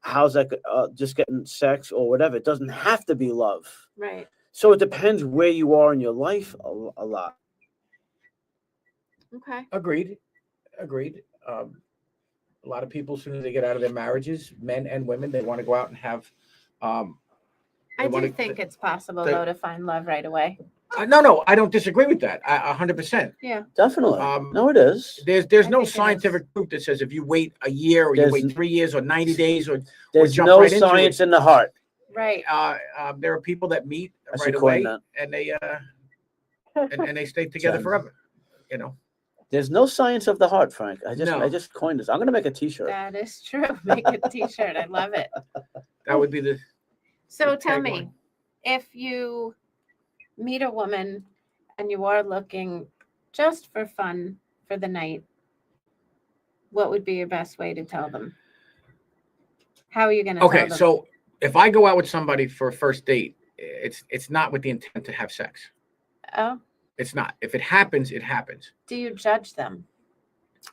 how's that, just getting sex or whatever. It doesn't have to be love. Right. So it depends where you are in your life a lot. Okay. Agreed. A lot of people, as soon as they get out of their marriages, men and women, they want to go out and have. I do think it's possible, though, to find love right away. No, I don't disagree with that. 100%. Yeah. Definitely. No, it is. There's I no think it scientific proof that says if you wait a year or you wait 3 years or 90 days or There's jump no right into science it. in the heart. Right. There are people that meet I right should coin away that. and they and they stay together Jen. forever. You know. There's no science of the heart, Frank. I No. just coined this. I'm gonna make a T-shirt. That is true. Make a t-shirt. I love it. That would be the. So the tell tagline. me, if you meet a woman and you are looking just for fun for the night, what would be your best way to tell them? How are you going to Okay, tell them? so if I go out with somebody for a first date, it's not with the intent to have sex. Oh, It's not. If it happens, it happens. do you judge them?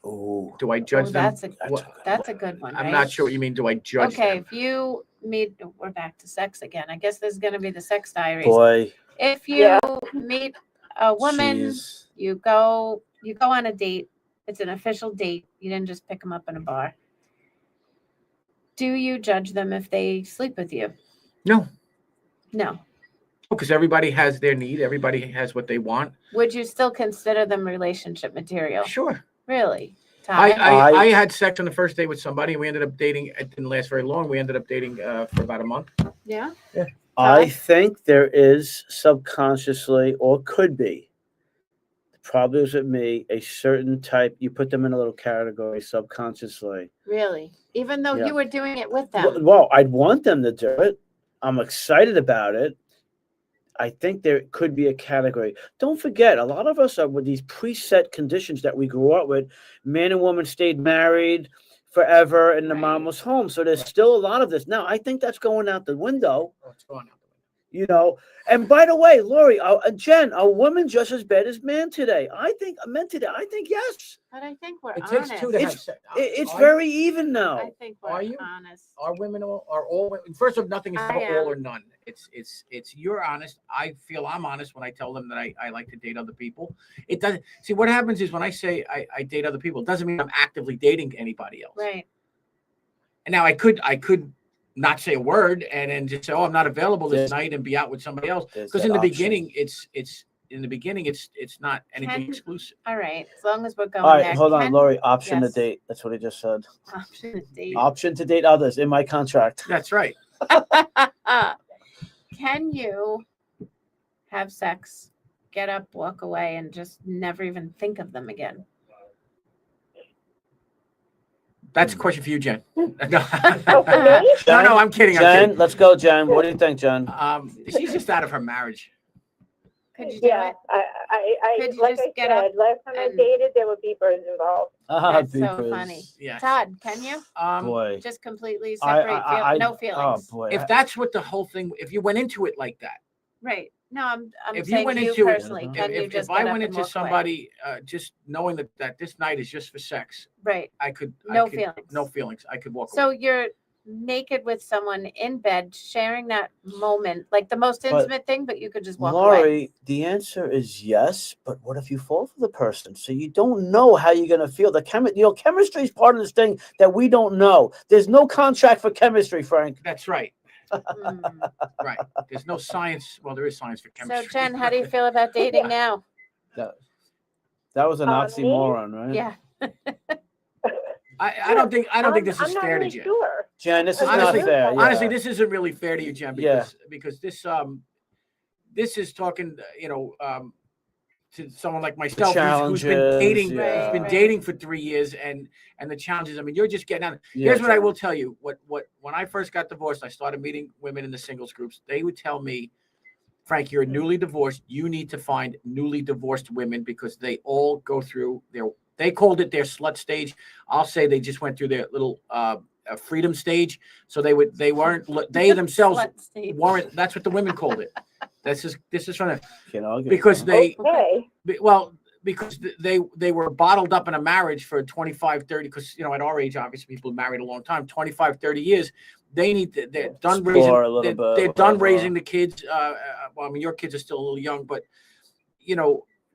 Oh, Do I judge them? That's a good one, I'm right? not sure what you mean. Do I judge Okay, them? if you meet, we're back to sex again. I guess this is going to be the sex diaries. boy. If you meet a woman, Jeez. you go on a date. It's an official date. You didn't just pick them up in a bar. Do you judge them if they sleep with you? No, No. because everybody has their need. Everybody has what they want. Would you still consider them relationship material? Sure. Really? Todd? I had sex on the first date with somebody, and we ended up dating. It didn't last very long. We ended up dating for about a month. Yeah. I think there is subconsciously, or could be, the problem is with me, a certain type. You put them in a little category subconsciously. Really? Even though Yeah. you were doing it with them? Well, I'd want them to do it. I'm excited about it. I think there could be a category. Don't forget, a lot of us are with these preset conditions that we grew up with. Man and woman stayed married forever, and the mom was home. So there's still a lot of this. Now, I think that's going out the window. Oh, it's going out. You know, and by the way, Lori, Jen, are women just as bad as men today? Men today. I think yes. But I think we're It honest. takes two to have It's sex. it's very even I now. think Are we're you? honest. Are women are all women? First of all, nothing is I ever all am. or none. It's you're honest. I feel I'm honest when I tell them that I like to date other people. It doesn't see what happens is when I say I date other people, it doesn't mean I'm actively dating anybody else. Right. And now I could not say a word and then just say, oh, I'm not available this night and be out with somebody else. Because in the beginning, it's not anything Can- exclusive. All right. As long as we're going All right, there. hold on, Can- Lori. Option yes. to date. That's what he just said. Option to date. Option to date others in my contract. That's right. Can you have sex, get up, walk away, and just never even think of them again? That's a question for you, Jen. No, Okay. no, I'm kidding. I'm Jen, kidding. let's go, Jen. What do you think, Jen? She's just out of her marriage. Could you do Yeah, it? I Could you like just I get said, up last time I and- dated, there were beepers involved. That's so Beepers. funny. Yes. Todd, can you Boy. just completely separate? No feelings. Oh boy. If that's what the whole thing, if you went into it like that, Right. No, I'm if you saying went you into it, personally. Can you if just I get up went and into walk away? somebody just knowing that this night is just for sex, Right. I could No feelings. No feelings. I could walk So away. you're naked with someone in bed, sharing that moment, like the most But, intimate thing, but you could just walk away. Lori, the answer is yes, but what if you fall for the person? So you don't know how you're gonna feel. Chemistry is part of this thing that we don't know. There's no contract for chemistry, Frank. That's right. Mm. Right. There's no science. Well, there is science for chemistry. So Jen, how do you feel about dating now? That was an Me? oxymoron, right? Yeah. I don't think this is I'm not fair really to Jen. sure. Jen, this is Honestly- not fair. Yeah. Honestly, this isn't really fair to you, Jen, because this is talking, to someone like myself who's been challenges, dating, yeah. who's been dating for 3 years, and the challenges. I mean, you're just getting out. Yeah, Here's what I Jen. will tell you. What when I first got divorced, I started meeting women in the singles groups. They would tell me, Frank, you're newly divorced. You need to find newly divorced women because they all go through they called it their slut stage. I'll say they just went through their little freedom stage. So they themselves Slut stage. weren't. That's what the women called it. This is from Okay. because they Okay. because they were bottled up in a marriage for 25, 30, because at our age, obviously people married a long time, 25, 30 years. They're done Explore a little raising. bit, They're done whatever. raising the kids. Well, I mean, your kids are still a little young, but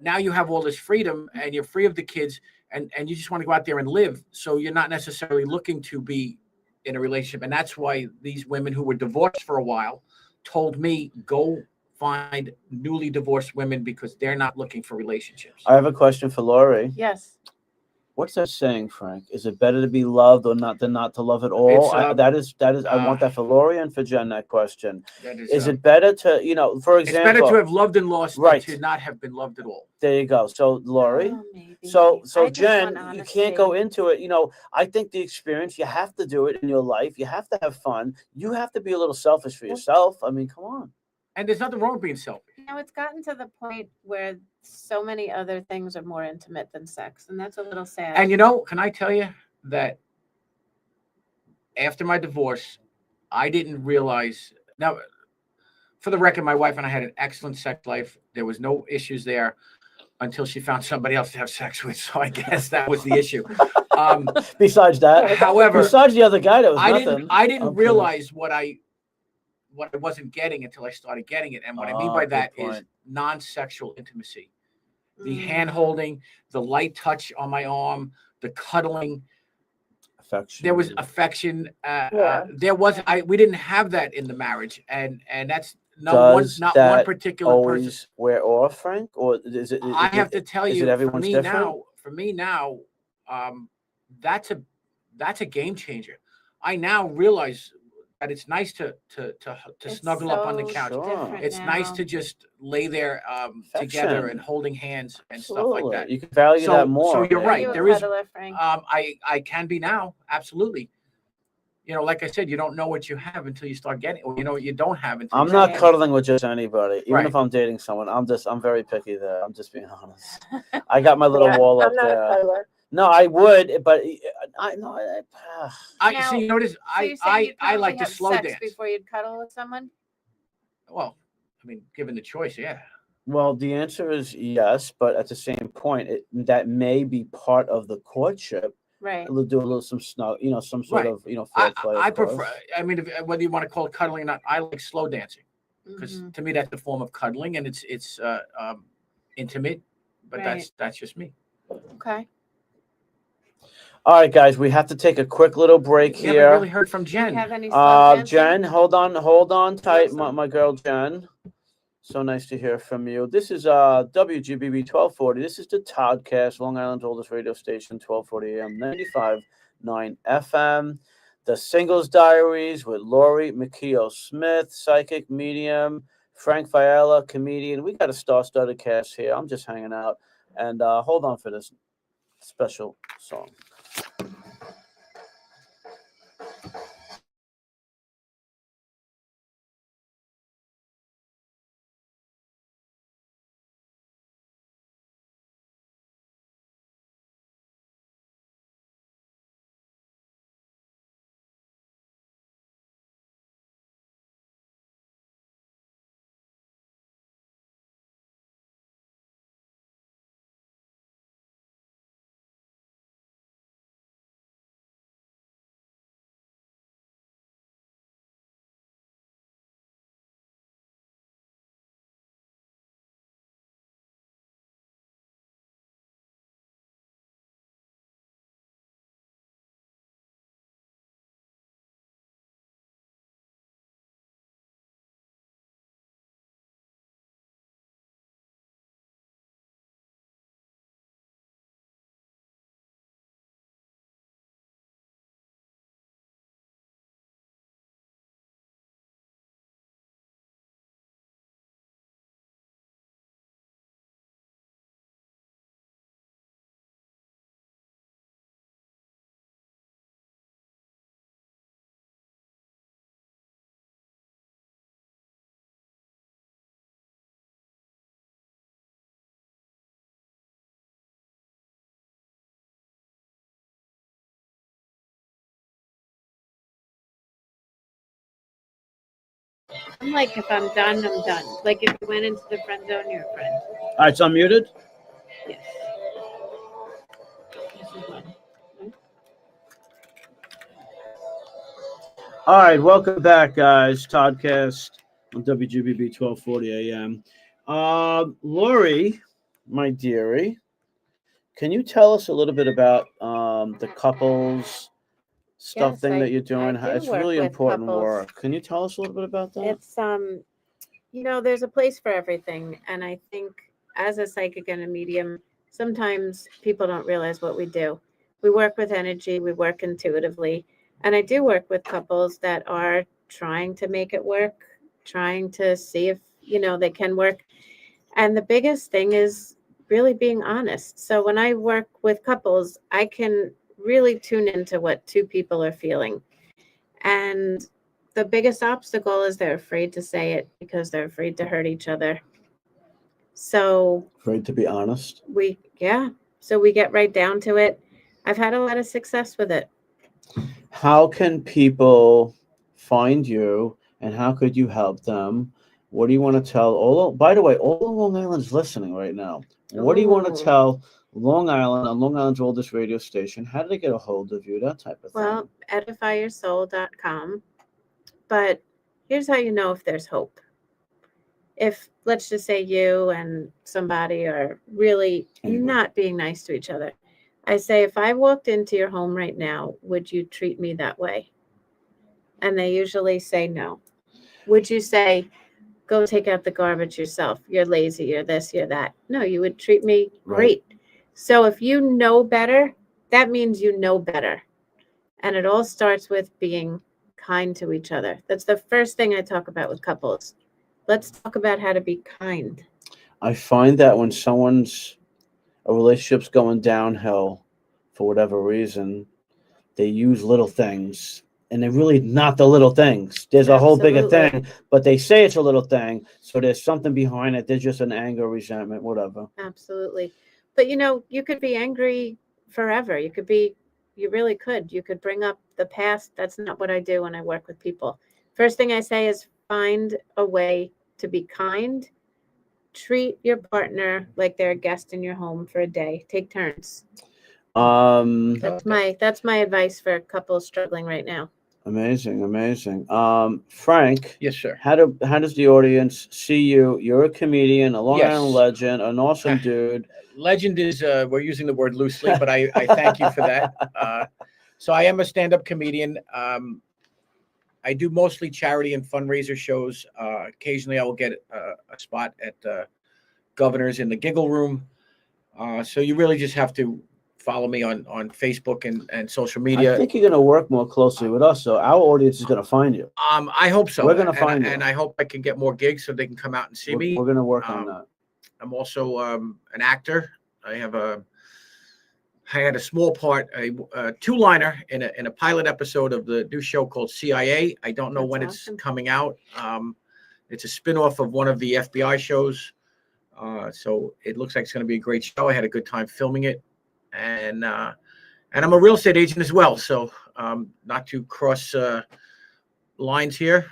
now you have all this freedom and you're free of the kids, and you just want to go out there and live. So you're not necessarily looking to be in a relationship, and that's why these women who were divorced for a while told me, go find newly divorced women because they're not looking for relationships. I have a question for Lori. Yes. What's that saying, Frank? Is it better to be loved or not than not to love at all? It's, That is. I want that for Lori and for Jen. That question. That Is it better to, for It's example, better to have loved and lost Right. than to not have been loved at all. there you go. So Lori, Oh, maybe. so I just Jen, want you can't go honesty. into it. I think the experience, you have to do it in your life. You have to have fun. You have to be a little selfish for yourself. I mean, come on. And there's nothing wrong with being selfish. It's gotten to the point where so many other things are more intimate than sex, and that's a little sad. And can I tell you that after my divorce, I didn't realize. Now, for the record, my wife and I had an excellent sex life. There was no issues there until she found somebody else to have sex with. So I guess that was the issue. Besides that, However, besides the other guy, that was I nothing. didn't Okay. realize what I wasn't getting until I started getting it. And what I mean by good that is point. non-sexual intimacy. The Mm. hand holding, the light touch on my arm, the cuddling. Affection. There was affection. Yeah. We didn't have that in the marriage, and that's not Does one that particular always person. wear off, Frank, or is it? I have to tell is you, it for everyone's me different? now, that's a game changer. I now realize that it's nice to It's snuggle up on the so couch. Sure. different It's nice now. to just lay there together Affection. and holding hands and stuff like Absolutely. that. You can value that more. So you're Are right. you a There is. cuddler, Frank? I can be now, absolutely. like I said, you don't know what you have until you start getting, or what you don't have until I'm you not start cuddling with just anybody, even Right. if I'm dating someone. I'm very picky there. I'm just being honest. I got my little wall up I'm not there. a cuddler. No, I would, but I know. I Now, see. You notice, So you're saying you'd I probably like to have slow sex dance. before you'd cuddle with someone? Well, I mean, given the choice, yeah. Well, the answer is yes, but at the same point, that may be part of the courtship. Right. We'll do a little some snug, some sort Right. of foreplay. I of course. prefer. I mean, whether you want to call it cuddling or not, I like slow dancing because Mhm. to me that's a form of cuddling and it's intimate. But Right. that's just me. Okay. All right, guys, we have to take a quick little break We here. haven't really heard from Do you Jen. have any slow dancing? Jen, hold on tight, some? my girl Jen. So nice to hear from you. This is WGBB 1240. This is the Toddcast, Long Island's oldest radio station, 1240 AM, 95.9 FM. The Singles Diaries with Lori McKeo Smith, psychic medium, Frank Fiala, comedian. We got a star-studded cast here. I'm just hanging out. And hold on for this special song. I'm like, if I'm done, I'm done. Like if you went into the friend zone, you're a friend. All right, so I'm muted. Yes. This is one. All right, welcome back, guys. Toddcast on WGBB 1240 AM. Lori, my dearie, can you tell us a little bit about the couples stuff Yes, thing I- that you're doing? I do It's work really with important couples. work. Can you tell us a little bit about that? It's there's a place for everything, and I think as a psychic and a medium, sometimes people don't realize what we do. We work with energy, we work intuitively, and I do work with couples that are trying to make it work, trying to see if they can work. And the biggest thing is really being honest. So when I work with couples, I can really tune into what two people are feeling. And the biggest obstacle is they're afraid to say it because they're afraid to hurt each other. So Afraid to be honest. so we get right down to it. I've had a lot of success with it. How can people find you, and how could you help them? What do you want to tell by the way, all of Long Island's listening right now. What do you want to Ooh. tell Long Island on Long Island's oldest radio station? How do they get a hold of you? That type of thing. Well, edifyyoursoul.com. But here's how you know if there's hope. If, let's just say, you and somebody are really not being nice to each other, I say, if I walked into your home right now, would you treat me that way? And they usually say no. Would you say, go take out the garbage yourself? You're lazy, you're this, you're that. No, you would treat me great. So if you know better, that means you know better. And it all starts with being kind to each other. That's the first thing I talk about with couples. Let's talk about how to be kind. I find that when a relationship's going downhill for whatever reason, they use little things and they're really not the little things. There's a whole bigger Absolutely. thing, but they say it's a little thing, so there's something behind it. There's just an anger, resentment, whatever. Absolutely. But you could be angry forever. You really could. You could bring up the past. That's not what I do when I work with people. First thing I say is find a way to be kind. Treat your partner like they're a guest in your home for a day. Take turns. That's my advice for couples struggling right now. Amazing. Frank. Yes, sir. How does the audience see you? You're a comedian, a Long Yes. Island legend, an awesome dude. Legend is we're using the word loosely, but I thank you for that. So I am a stand-up comedian. I do mostly charity and fundraiser shows. Occasionally I will get a spot at Governor's in the Giggle Room. So you really just have to follow me on Facebook and social media. I think you're going to work more closely with us, so our audience is going to find you. I hope so. We're going to find you. And I hope I can get more gigs so they can come out and see me. We're going to work on that. I'm also an actor. I had a small part, a two-liner in a pilot episode of the new show called CIA. I don't know That's when awesome. it's coming out. It's a spin-off of one of the FBI shows. So it looks like it's going to be a great show. I had a good time filming it. And I'm a real estate agent as well. So not to cross lines here.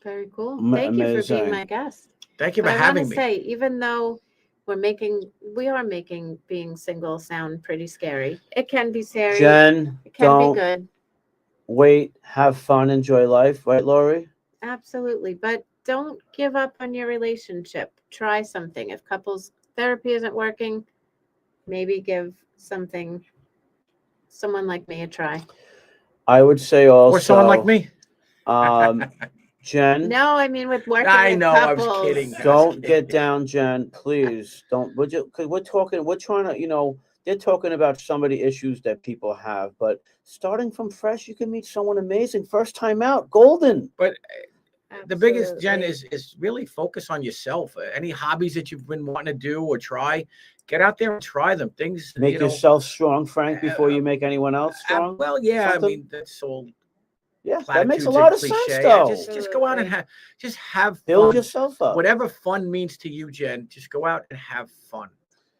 Very cool. Thank you for being my guest. Thank you for I having want me. to say, even though we are making being single sound pretty scary. It can be scary. Jen, it can be good. Wait, have fun, enjoy life, right, Lori? Absolutely. But don't give up on your relationship. Try something. If couples therapy isn't working, maybe give someone like me a try. I would say also, or someone like me. Jen. No, I mean with working I with know, couples. I was kidding. Don't get down, Jen. Please don't. Because we're trying to, they're talking about somebody issues that people have, but starting from fresh, you can meet someone amazing. First time out, golden. But the biggest, Jen, Absolutely. is really focus on yourself. Any hobbies that you've been wanting to do or try, get out there and try them. Things, Make yourself strong, Frank, before you make anyone else strong. Well, yeah, Something? I mean, that's all. Yeah, that makes a platitudes lot and of sense, cliche. though. Just go out and have Build fun. yourself up. Whatever fun means to you, Jen, just go out and have fun,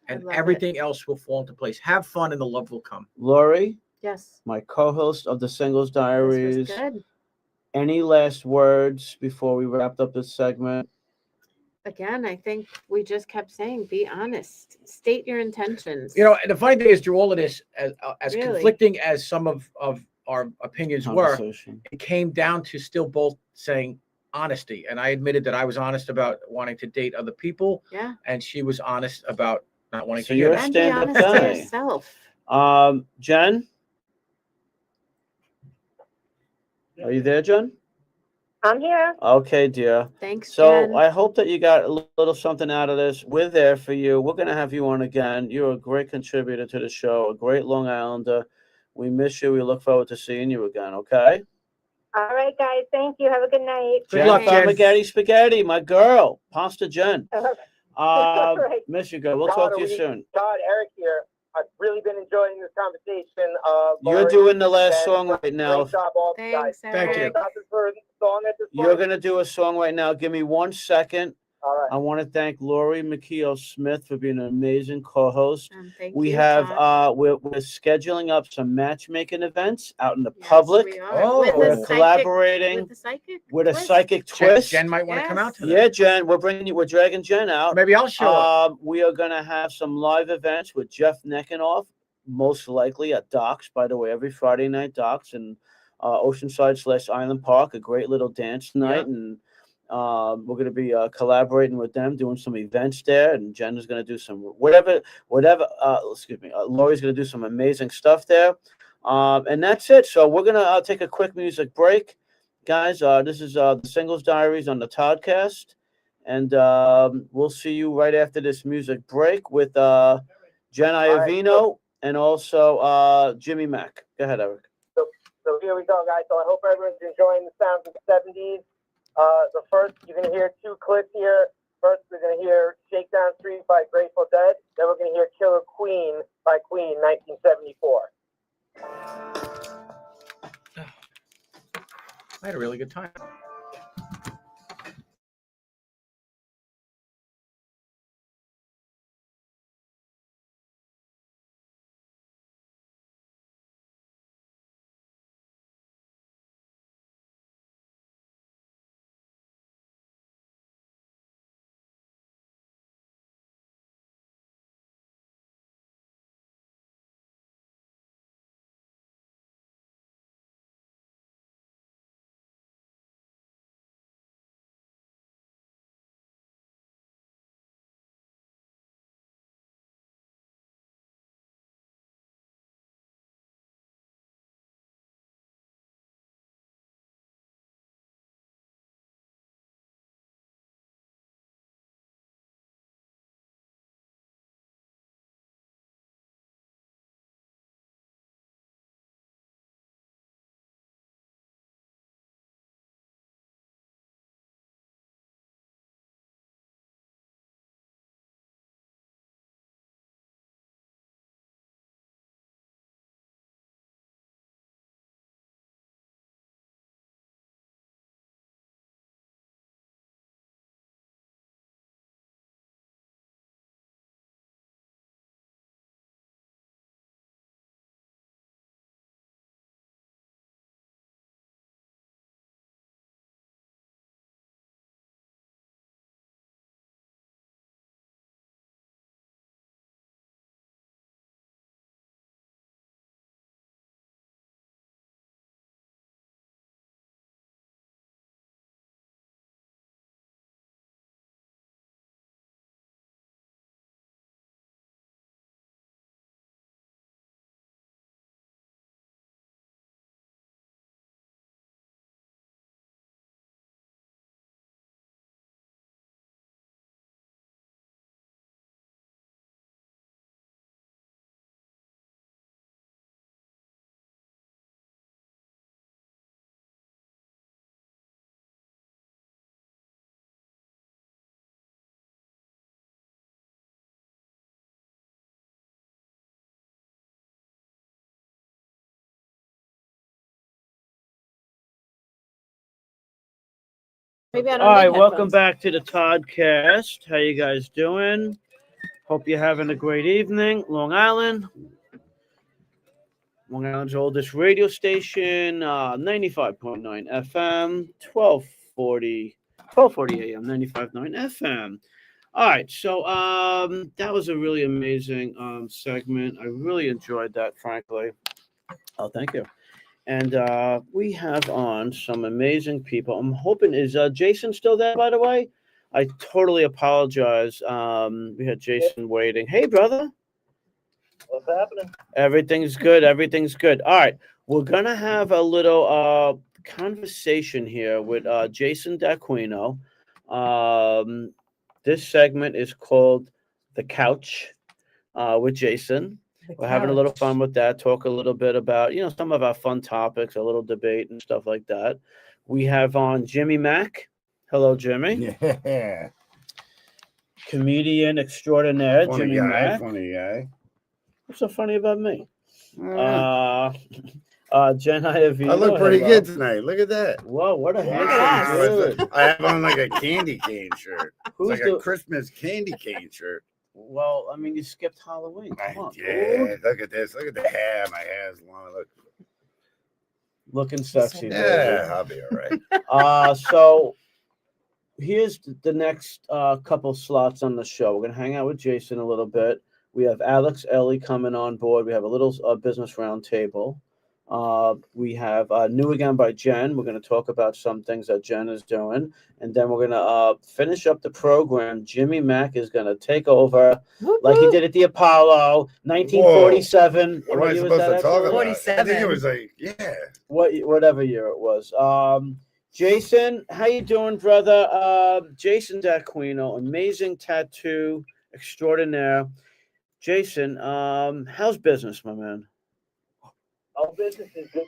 and love everything else will fall into place. Have fun, and the love will come. Lori, Yes. my co-host of the Singles This Diaries. was good. Any last words before we wrapped up this segment? Again, I think we just kept saying, be honest. State your intentions. And the funny thing is, through all of this, as Really? conflicting as some of our opinions were, Conversation. it came down to still both saying honesty. And I admitted that I was honest about wanting to date other people, Yeah. and she was honest about not wanting So to you're hear a that. And be stand-up honest to guy. yourself. Jen? Are you there, Jen? I'm here. Okay, dear. Thanks, So Jen. I hope that you got a little something out of this. We're there for you. We're going to have you on again. You're a great contributor to the show, a great Long Islander. We miss you. We look forward to seeing you again, okay? All right, guys. Thank you. Have a good night. Good luck, Jen. Spaghetti, my girl. Pasta Jen. Right. Miss you, girl. We'll Todd, talk to are you we- soon. Todd, Eric here. I've really been enjoying this conversation. You're Lori, doing the last Jen, song right now. Great job, all you guys. Thanks, Thank you. Eric. Nothing for a song at this point. You're going to do a song right now. Give me 1 second. All right. I want to thank Lori McKeel-Smith for being an amazing co-host. Thank We you, have Todd. we're scheduling up some matchmaking events out in the Yes, public. we are. Oh. With We're a collaborating psychic with a twist. psychic Jen, twist. Jen might want to come out to that. Yeah, Jen, we're dragging Jen out. Maybe I'll show up. We are going to have some live events with Jeff Neckenoff, most likely at Docks, by the way, every Friday night, Docks in Oceanside/Island Park, a great little dance night. Yeah. And we're going to be collaborating with them, doing some events there. And Jen is going to do some whatever. Lori's going to do some amazing stuff there. And that's it. So we're going to take a quick music break. Guys, this is the Singles Diaries on the Toddcast. And we'll see you right after this music break with Jen Iovino and also Jimmy Mack. Go ahead, Eric. So here we go, guys. So I hope everyone's enjoying the sounds of the 70s. The first, you're going to hear two clips here. First, we're going to hear Shakedown Street by Grateful Dead. Then we're going to hear Killer Queen by Queen, 1974. Maybe I don't All right, need welcome headphones. back to the Toddcast. How you guys doing? Hope you're having a great evening. Long Island's oldest radio station, 95.9 FM, 1240 AM, 95.9 FM. All right, so that was a really amazing segment. I really enjoyed that, frankly. Oh, thank you. And we have on some amazing people. I'm hoping, is Jason still there, by the way? I totally apologize. We had Jason waiting. Hey, brother. What's happening? Everything's good. Everything's good. All right. We're going to have a little conversation here with Jason D'Aquino. This segment is called The Couch with Jason. We're having a little fun with that. Talk a little bit about, some of our fun topics, a little debate and stuff like that. We have on Jimmy Mack. Hello, Jimmy. Yeah. Comedian extraordinaire, Funny Jimmy guy, Mack. funny guy. What's so funny about me? Uh, Jen Iavino. I look pretty hello. good tonight. Look at that. Whoa, what a Look handsome at dude. I have on like a candy cane shirt. It's Who's like the- a Christmas candy cane shirt. Well, I mean, you skipped Halloween. Come on, Yeah, dude. look at this. Look at the hair. My hair's long. Look. Looking sexy, Yeah, baby. I'll be all right. So here's the next couple slots on the show. We're gonna hang out with Jason a little bit. We have Alex, Elie coming on board. We have a little business roundtable. We have New Again by Jen. We're going to talk about some things that Jen is doing. And then we're going to finish up the program. Jimmy Mack is going to take over like he did at the Apollo, 1947. What am I year was supposed that, to talk actually? about? I think it was like, yeah. Whatever year it was. Jason, how you doing, brother? Jason D'Aquino, amazing tattoo extraordinaire. Jason, how's business, my man? Our business is good.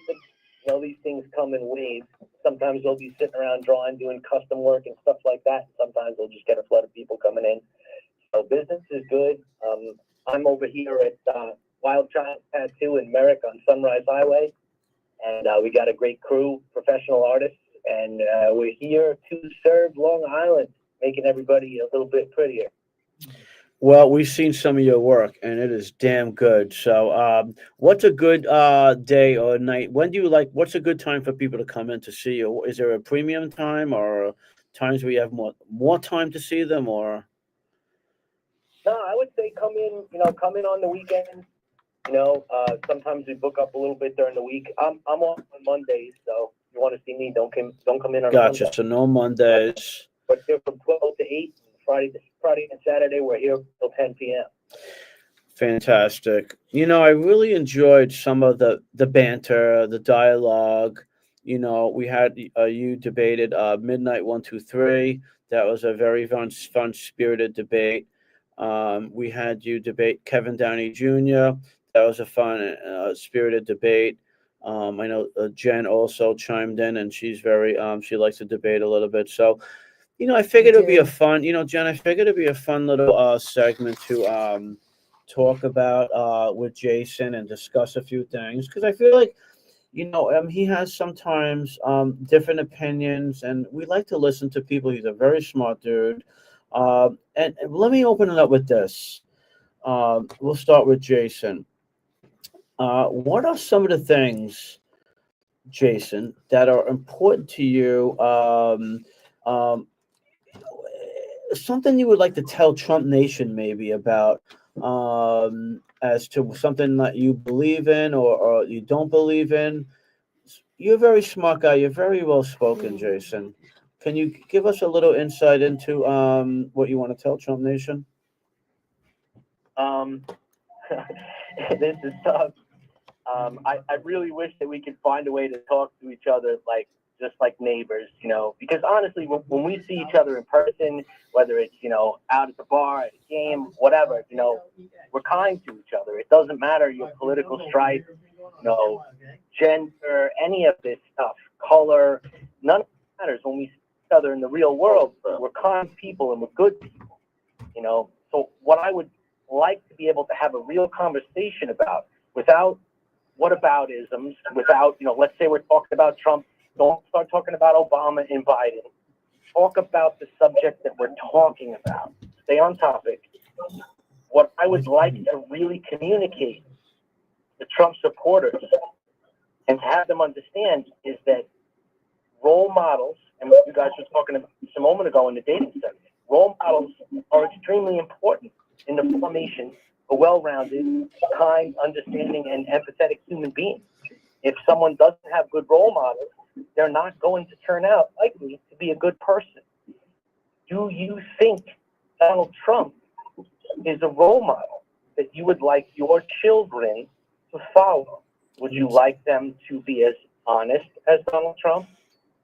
These things come in waves. Sometimes they'll be sitting around drawing, doing custom work and stuff like that. Sometimes they'll just get a flood of people coming in. So business is good. I'm over here at Wild Child Tattoo in Merrick on Sunrise Highway. And we got a great crew, professional artists. And we're here to serve Long Island, making everybody a little bit prettier. Well, we've seen some of your work, and it is damn good. So, what's a good day or night? When do you what's a good time for people to come in to see you? Is there a premium time or times where you have more time to see them? Or no, I would say come in on the weekends. Sometimes we book up a little bit during the week. I'm off on Mondays, so if you want to see me, don't come in on gotcha. Monday. So no Mondays. But here from 12 to 8. Friday and Saturday, we're here till 10 p.m. Fantastic. I really enjoyed some of the banter, the dialogue. We had you debated Midnight 123. That was a very fun spirited debate. We had you debate Kevin Downey Jr. That was a fun spirited debate. I know Jen also chimed in, and she's very she likes to debate a little bit. So. I figured it'd be a fun, Jen, I figured it'd be a fun little segment to talk about with Jason and discuss a few things. Because I feel like, he has sometimes different opinions, and we like to listen to people. He's a very smart dude. And let me open it up with this. We'll start with Jason. What are some of the things, Jason, that are important to you? Something you would like to tell Trump Nation maybe about as to something that you believe in or you don't believe in. You're a very smart guy. You're very well spoken, Jason. Can you give us a little insight into what you want to tell Trump Nation? This is tough. I really wish that we could find a way to talk to each other just like neighbors, because honestly, when we see each other in person, whether it's, out at the bar, at a game, whatever, we're kind to each other. It doesn't matter your political stripe, gender, any of this stuff, color, none of it matters. When we see each other in the real world, we're kind people and we're good people, So what I would like to be able to have a real conversation about without whataboutisms, without, let's say we're talking about Trump. Don't start talking about Obama and Biden. talk about the subject that we're talking about. Stay on topic. What I would like to really communicate to Trump supporters and to have them understand is that role models, and what you guys were talking about just a moment ago in the dating study, role models are extremely important in the formation of a well-rounded, kind, understanding, and empathetic human being. If someone doesn't have good role models, they're not going to turn out likely to be a good person. Do you think Donald Trump is a role model that you would like your children to follow? Would you like them to be as honest as Donald Trump?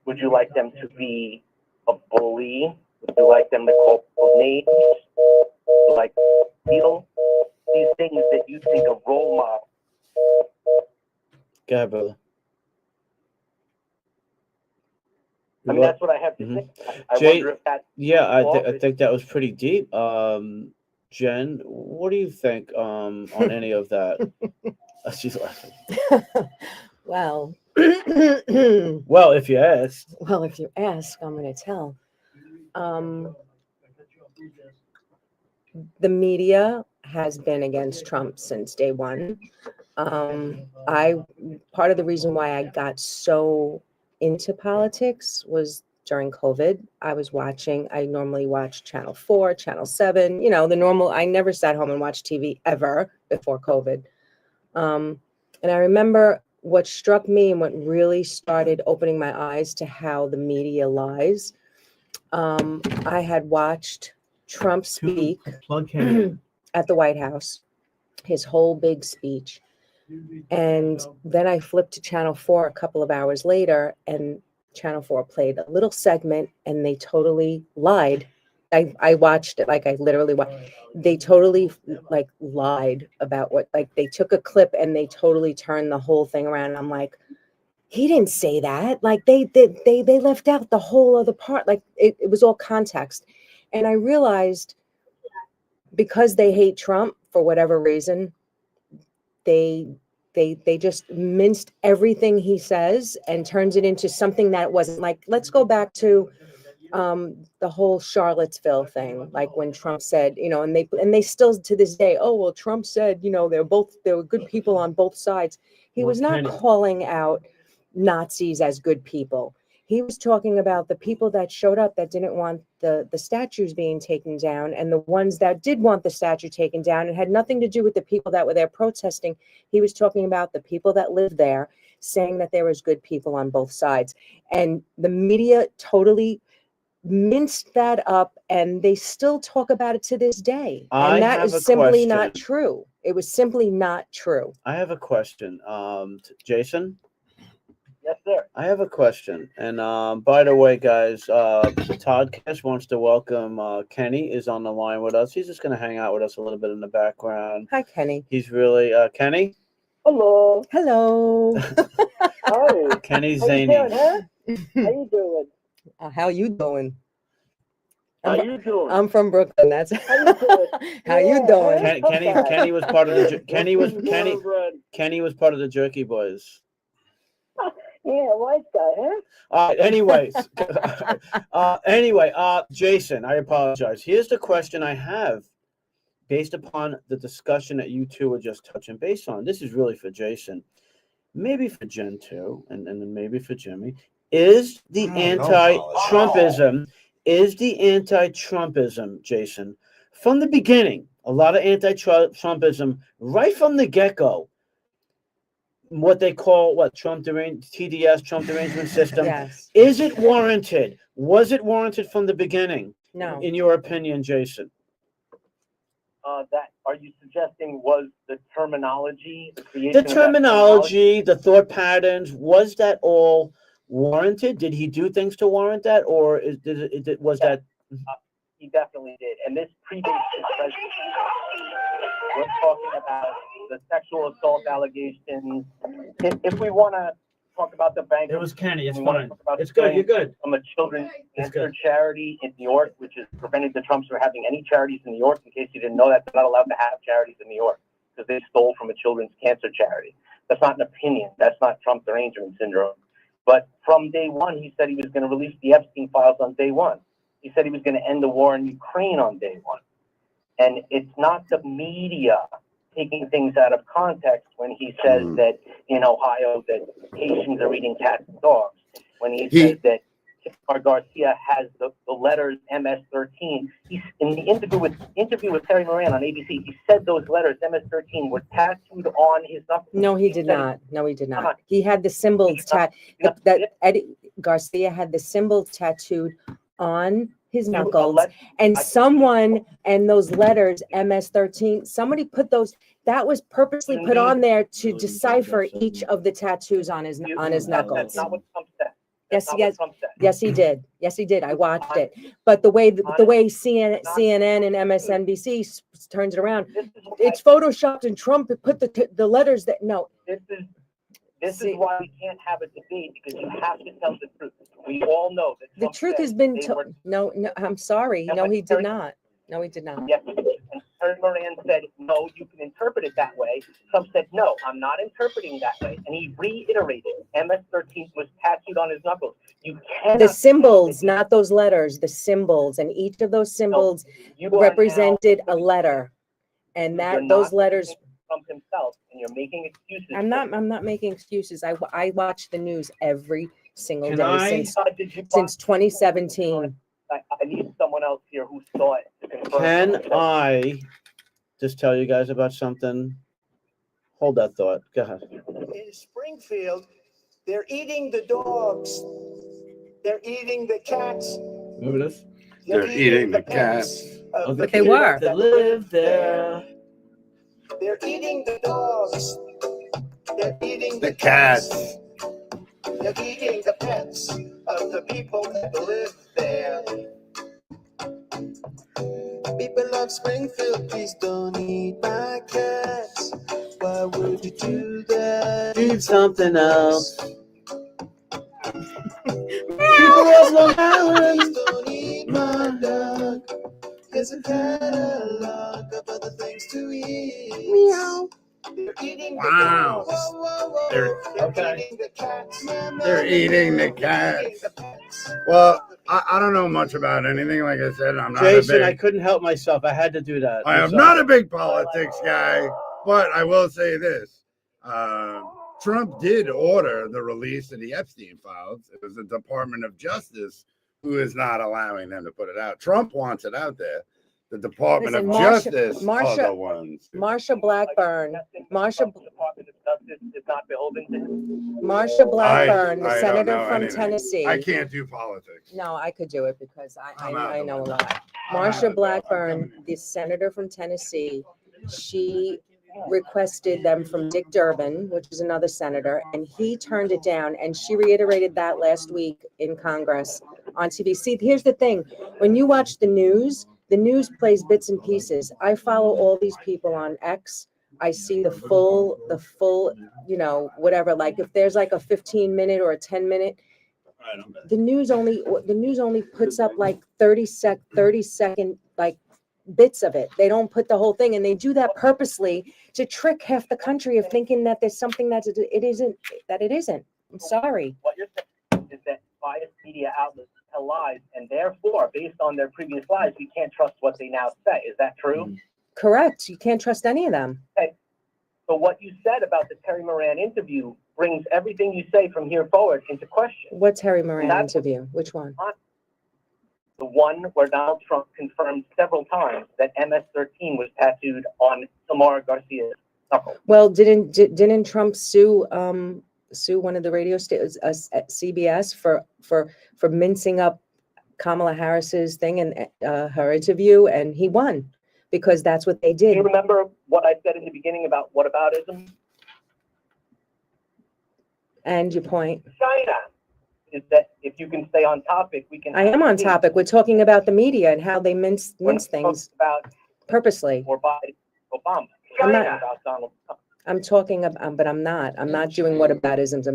Would you like them to be a bully? Would you like them to call names? Would you like feel these things that you think a role model? Go ahead, brother. I mean, that's what I have to say. I Jay, wonder if that. yeah, I think that was pretty deep. Jen, what do you think on any of that? She's laughing. Well, Well, if you ask. well, if you ask, I'm going to tell. The media has been against Trump since day one. Part of the reason why I got so into politics was during COVID. I normally watch Channel 4, Channel 7, the normal. I never sat home and watched TV ever before COVID. And I remember what struck me and what really started opening my eyes to how the media lies. I had watched Trump speak at the White House, his whole big speech. And then I flipped to Channel 4 a couple of hours later, and Channel 4 played a little segment, and they totally lied. I watched it, I literally watched. They totally lied about they took a clip and they totally turned the whole thing around. And I'm like, he didn't say that. They left out the whole other part. It was all context. And I realized because they hate Trump for whatever reason, they just minced everything he says and turns it into something that it wasn't. Let's go back to the whole Charlottesville thing, when Trump said, and they still to this day, oh well, Trump said, there were good people on both sides. He was not calling out Nazis as good people. He was talking about the people that showed up that didn't want the statues being taken down, and the ones that did want the statue taken down. It had nothing to do with the people that were there protesting. He was talking about the people that lived there, saying that there was good people on both sides. And the media totally minced that up, and they still talk about it to this day. And that is simply not true. It was simply not true. I have a question. Jason? Yes, sir. I have a question. And by the way, guys, the Toddcast wants to welcome Kenny is on the line with us. He's just going to hang out with us a little bit in the background. Hi, Kenny. He's really Kenny? Hello. Hello. Hi. Kenny How Zany. you doing, huh? How you doing? How you doing? How you doing? I'm from Brooklyn. That's How you doing? how you doing? Kenny was part of the Kenny was part of the Jerky Boys. Yeah, white guy, huh? Anyways, Jason, I apologize. Here's the question I have based upon the discussion that you two were just touching base on. This is really for Jason, maybe for Jen too, and then maybe for Jimmy. Is the anti-Trumpism, Jason, from the beginning, a lot of anti-Trumpism right from the get-go, what they call TDS, Trump derangement system. Yes. Is it warranted? Was it warranted from the beginning? No. In your opinion, Jason? That are you suggesting was the terminology, the creation The terminology, the thought patterns, was that all warranted? Did he do things to warrant that, or was that? He definitely did, and this predates his presidency. We're talking about the sexual assault allegations. If we want to talk about the bank, It was Kenny. It's we fine. talk about It's good. You're good. From a children's It's cancer good. charity in New York, which is preventing the Trumps from having any charities in New York. In case you didn't know that, they're not allowed to have charities in New York because they stole from a children's cancer charity. That's not an opinion. That's not Trump derangement syndrome. But from day one, he said he was going to release the Epstein files on day one. He said he was going to end the war in Ukraine on day one. And it's not the media taking things out of context when he says that in Ohio that Haitians are eating cats and dogs. When he says that Mar Garcia has the letters MS-13. He's in the interview with Terry Moran on ABC. He said those letters MS-13 were tattooed on his knuckles. No, he did not. No, he did not. He had the symbols that Eddie Garcia had the symbols tattooed on his knuckles, and someone and those letters MS-13. Somebody put those. That was purposely put on there to decipher each of the tattoos on his knuckles. That's not what Trump said. Yes, he did. Yes, he did. I watched it. But the way CNN and MSNBC turns it around, it's photoshopped, and Trump put the letters that no. This is why we can't have a debate, because you have to tell the truth. We all know that The truth has been told. No, I'm sorry. No, he did not. No, he did not. Yes, and Terry Moran said, no, you can interpret it that way. Trump said, no, I'm not interpreting that way. And he reiterated, MS-13 was tattooed on his knuckles. You cannot. The symbols, not those letters, the symbols. And each of those symbols represented a letter. And those letters. Trump himself, and you're making excuses. I'm not making excuses. I watch the news every single day since 2017. I need someone else here who saw it to confirm. Can I just tell you guys about something? Hold that thought. Go ahead. In Springfield, they're eating the dogs. They're eating the cats. Remember this? They're eating the cats. But they were. That live there. They're eating the dogs. They're eating The cats. They're eating the pets of the people that live there. People of Springfield, please don't eat my cats. Why would you do that? Eat something else. People of Long Island. Please don't eat my dog. There's a catalog of other things to eat. Meow. They're eating the Wow. dogs. Whoa, whoa, whoa. They're eating the cats. They're eating the cats. Well, I don't know much about anything. Like I said, I'm not Jason, a I big. couldn't help myself. I had to do that. I am not a big politics guy, but I will say this: Trump did order the release of the Epstein files. It was the Department of Justice who is not allowing them to put it out. Trump wants it out there. The Department of Justice are the ones. Marsha Blackburn. Department of Justice is not beholden to. Marsha Blackburn, the I don't senator know from anything. Tennessee. I can't do politics. No, I could do it because I'm out I of know a it. lot. I'm out Marsha of it. Blackburn, the senator from Tennessee, she requested them from Dick Durbin, which is another senator, and he turned it down. And she reiterated that last week in Congress on TV. See, here's the thing. When you watch the news plays bits and pieces. I follow all these people on X. I see the full, whatever. Like if there's like a 15-minute or a 10-minute, the news only puts up like 30-second like bits of it. They don't put the whole thing, and they do that purposely to trick half the country of thinking that there's something that it isn't. I'm sorry. What you're saying is that biased media outlets tell lies, and therefore, based on their previous lies, we can't trust what they now say. Is that true? Correct. You can't trust any of them. Okay. So what you said about the Terry Moran interview brings everything you say from here forward into question. What Terry Moran interview? Which one? The one where Donald Trump confirmed several times that MS-13 was tattooed on Samar Garcia's knuckle. Well, didn't Trump sue one of the radio stations, CBS, for mincing up Kamala Harris's thing and her interview, and he won because that's what they did. Do you remember what I said in the beginning about whataboutism? And your point? China is that if you can stay on topic, we can. I am on topic. We're talking about the media and how they mince things about purposely. Or by Obama. I'm not. About Donald Trump. I'm talking about, but I'm not doing whataboutisms.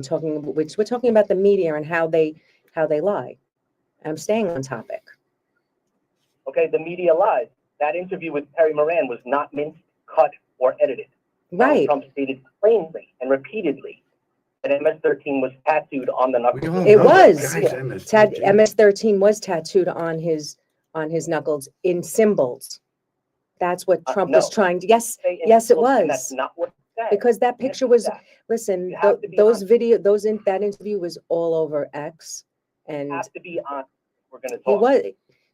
We're talking about the media and how they lie. I'm staying on topic. Okay, the media lies. That interview with Terry Moran was not minced, cut, or edited. Right. Donald Trump stated plainly and repeatedly that MS-13 was tattooed on the knuckles. It was. MS-13 was tattooed on his knuckles in symbols. That's what Trump was trying to. Yes, yes, it was. That's not what it said. Because that picture was. Listen, that interview was all over X, and You have to be honest. We're going to he talk. was.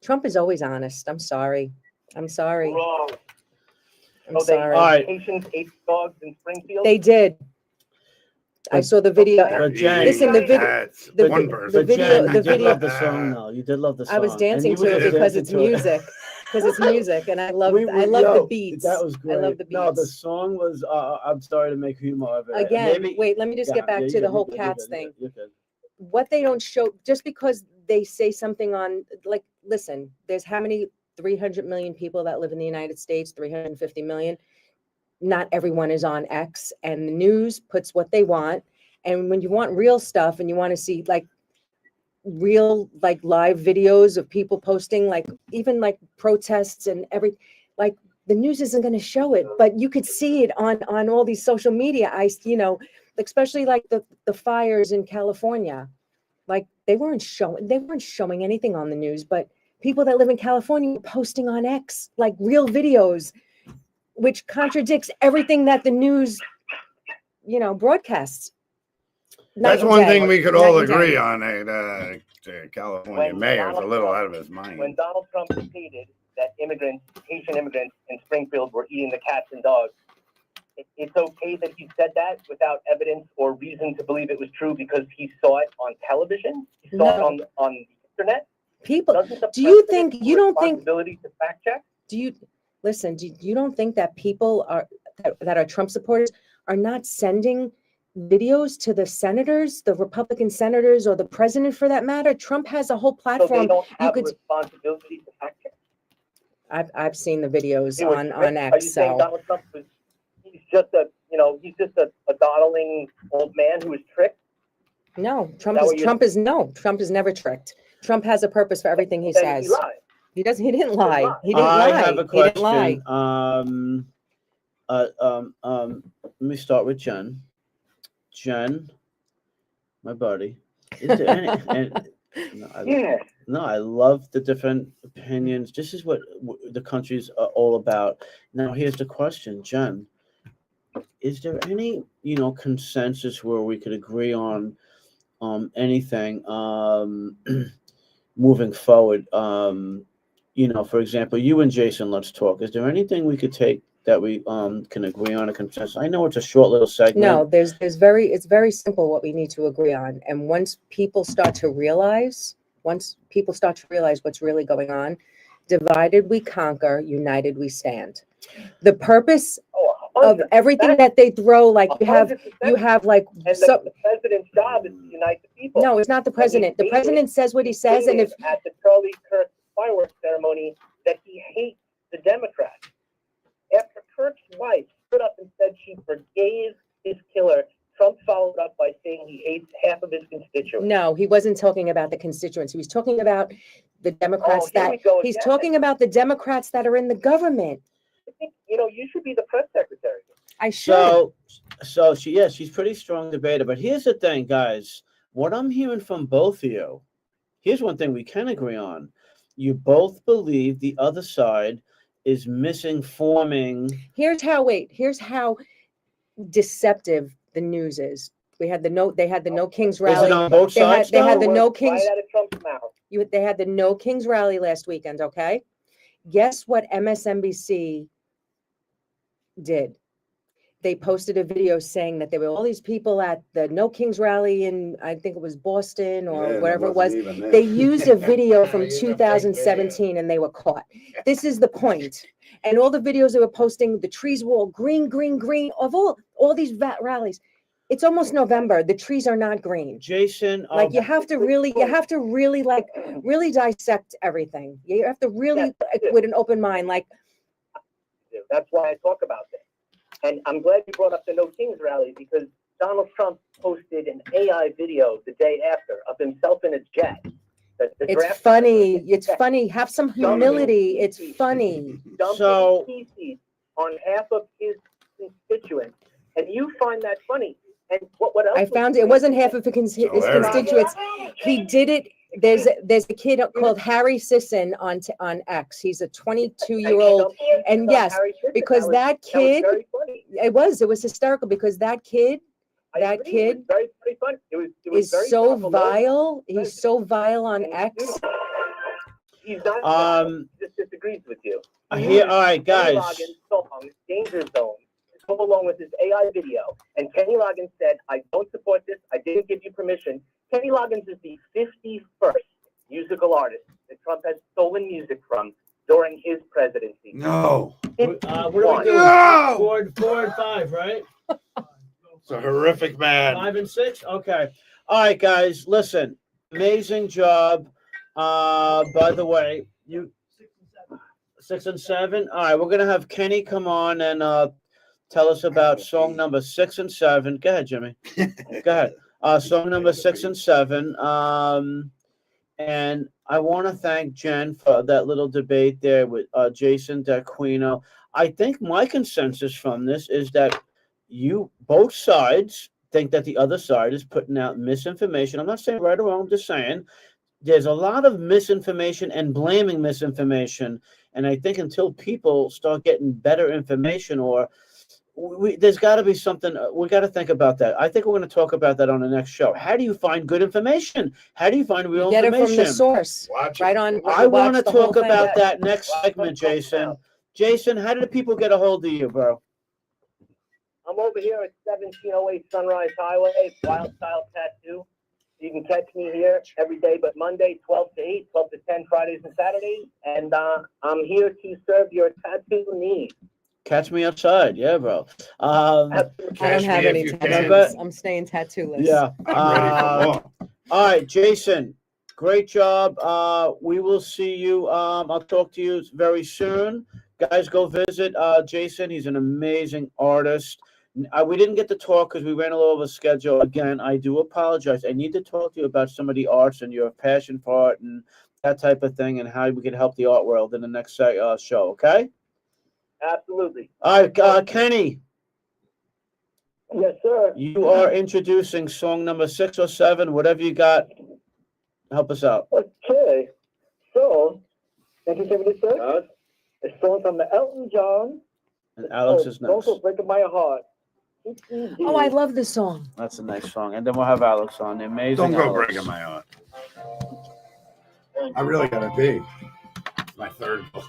Trump is always honest. I'm sorry. I'm sorry. Wrong. I'm sorry. All right. Patients ate dogs in Springfield. They did. I saw the video. But Jen, Listen, the video. That's The, one vi- person. the video. Jen, The you did video. love the song, though. You did love the song. I was dancing And you to were it because dancing it's to it. music. Because it's music, and I love the beats. That was great. I love the beats. No, the song was. I'm sorry to make humor of it. Again, Maybe, wait, let me just get back to the whole cats thing. What they don't show, just because they say something on, like, listen, there's how many, 300 million people that live in the United States, 350 million. Not everyone is on X, and the news puts what they want. And when you want real stuff and you want to see like real, like live videos of people posting, like even like protests and like the news isn't going to show it, but you could see it on all these social media. Especially like the fires in California, like they weren't showing anything on the news, but people that live in California were posting on X, like real videos, which contradicts everything that the news, broadcasts. That's one thing we could all agree on. California mayor is a little out of his mind. When Donald Trump stated that Haitian immigrants in Springfield were eating the cats and dogs, it's okay that he said that without evidence or reason to believe it was true because he saw it on television, he saw it on the internet. People, you don't think to fact check? you don't think that people that are Trump supporters are not sending videos to the senators, the Republican senators, or the president for that matter? Trump has a whole platform. So they don't have a responsibility to fact check. I've seen the videos on X. Are you saying Donald Trump he's just a dawdling old man who is tricked? No, Trump is never tricked. Trump has a purpose for everything he says. He lied. He didn't lie. He didn't I lie. have a He didn't question. lie. Let me start with Jen. Jen, my buddy. Is there any? I love the different opinions. This is what the country's all about. Now, here's the question, Jen. Is there any, consensus where we could agree on anything moving forward? For example, you and Jason, let's talk. Is there anything we could take that we can agree on a consensus? I know it's a short little segment. No, it's very simple what we need to agree on. And once people start to realize what's really going on, divided we conquer, united we stand. The purpose of everything that they throw, like you have like the president's job is to unite the people. No, it's not the president. The president says what he says, and if at the Charlie Kirk fireworks ceremony that he hates the Democrats. After Kirk's wife stood up and said she forgave his killer, Trump followed up by saying he hates half of his constituents. No, he wasn't talking about the constituents. He was talking about the Democrats he's talking about the Democrats that are in the government. I think, you should be the press secretary. I should. So she's pretty strong debater. But here's the thing, guys. What I'm hearing from both of you, here's one thing we can agree on. You both believe the other side is misinforming. Here's how deceptive the news is. They had the No Kings rally. Is it on both sides? They had the No Kings. Right out of Trump's mouth. They had the No Kings rally last weekend. Okay, guess what MSNBC did? They posted a video saying that there were all these people at the No Kings rally in, I think it was Boston or wherever it was. They used a video from 2017 and they were caught. This is the point. And all the videos they were posting, the trees were all green, green, green, of all these rallies. It's almost November. The trees are not green. Jason, like you have to really really dissect everything. You have to really, with an open mind, like. That's why I talk about this. And I'm glad you brought up the No Kings rally because Donald Trump posted an AI video the day after of himself in a jet. It's funny. It's funny. Have some humility. It's funny. Dumping feces on half of his constituents. And you find that funny. And what else? I found it wasn't half of his Hilarious. constituents. He did it. There's a kid called Harry Sisson on X. He's a 22-year-old, and yes, because that kid, it was hysterical because that kid very, very funny. It was is very so topical. vile. He's so vile on X. He's not. He just disagrees with you. All right, guys. Kenny Loggins' song "Danger Zone" to go along with his AI video, and Kenny Loggins said, "I don't support this. I didn't give you permission." Kenny Loggins is the 51st musical artist that Trump has stolen music from during his presidency. No. What are we doing? No! 4 and 5, right? It's a horrific man. 5 and 6? Okay. All right, guys, listen. Amazing job. By the way, 6 and 7. All right, we're gonna have Kenny come on and tell us about song number 6 and 7. Go ahead, Jimmy. Go ahead. Song number 6 and 7. And I want to thank Jen for that little debate there with Jason D'Aquino. I think my consensus from this is that both sides think that the other side is putting out misinformation. I'm not saying right or wrong, I'm just saying there's a lot of misinformation and blaming misinformation. And I think until people start getting better information, or there's got to be something, we got to think about that. I think we're going to talk about that on the next show. How do you find good information? How do you find real Get it information? from the source. Watch Right it. on. I want to watch the whole talk thing. about that next segment, Jason. Jason, how do the people get a hold of you, bro? I'm over here at 1708 Sunrise Highway, Wild Style Tattoo. You can catch me here every day but Monday, 12 to 8, 12 to 10, Fridays and Saturdays. And I'm here to serve your tattoo needs. Catch me outside. Yeah, bro. I don't have any tattoos. I'm staying tattoo-less. Yeah. I'm ready for more. All right, Jason, great job. We will see you. I'll talk to you very soon. Guys, go visit Jason. He's an amazing artist. We didn't get to talk because we ran a little over schedule. Again, I do apologize. I need to talk to you about some of the arts and your passion for art and that type of thing and how we can help the art world in the next show, okay? Absolutely. All right, Kenny. Yes, sir. You are introducing song number 6 or 7, whatever you got. Help us out. Okay. So, 1976, a song from the Elton John. And Alex is next. Also breaking my heart. Oh, I love this song. That's a nice song. And then we'll have Alex on. The amazing Don't go Alex. breaking my heart. I really gotta pee. It's my third book.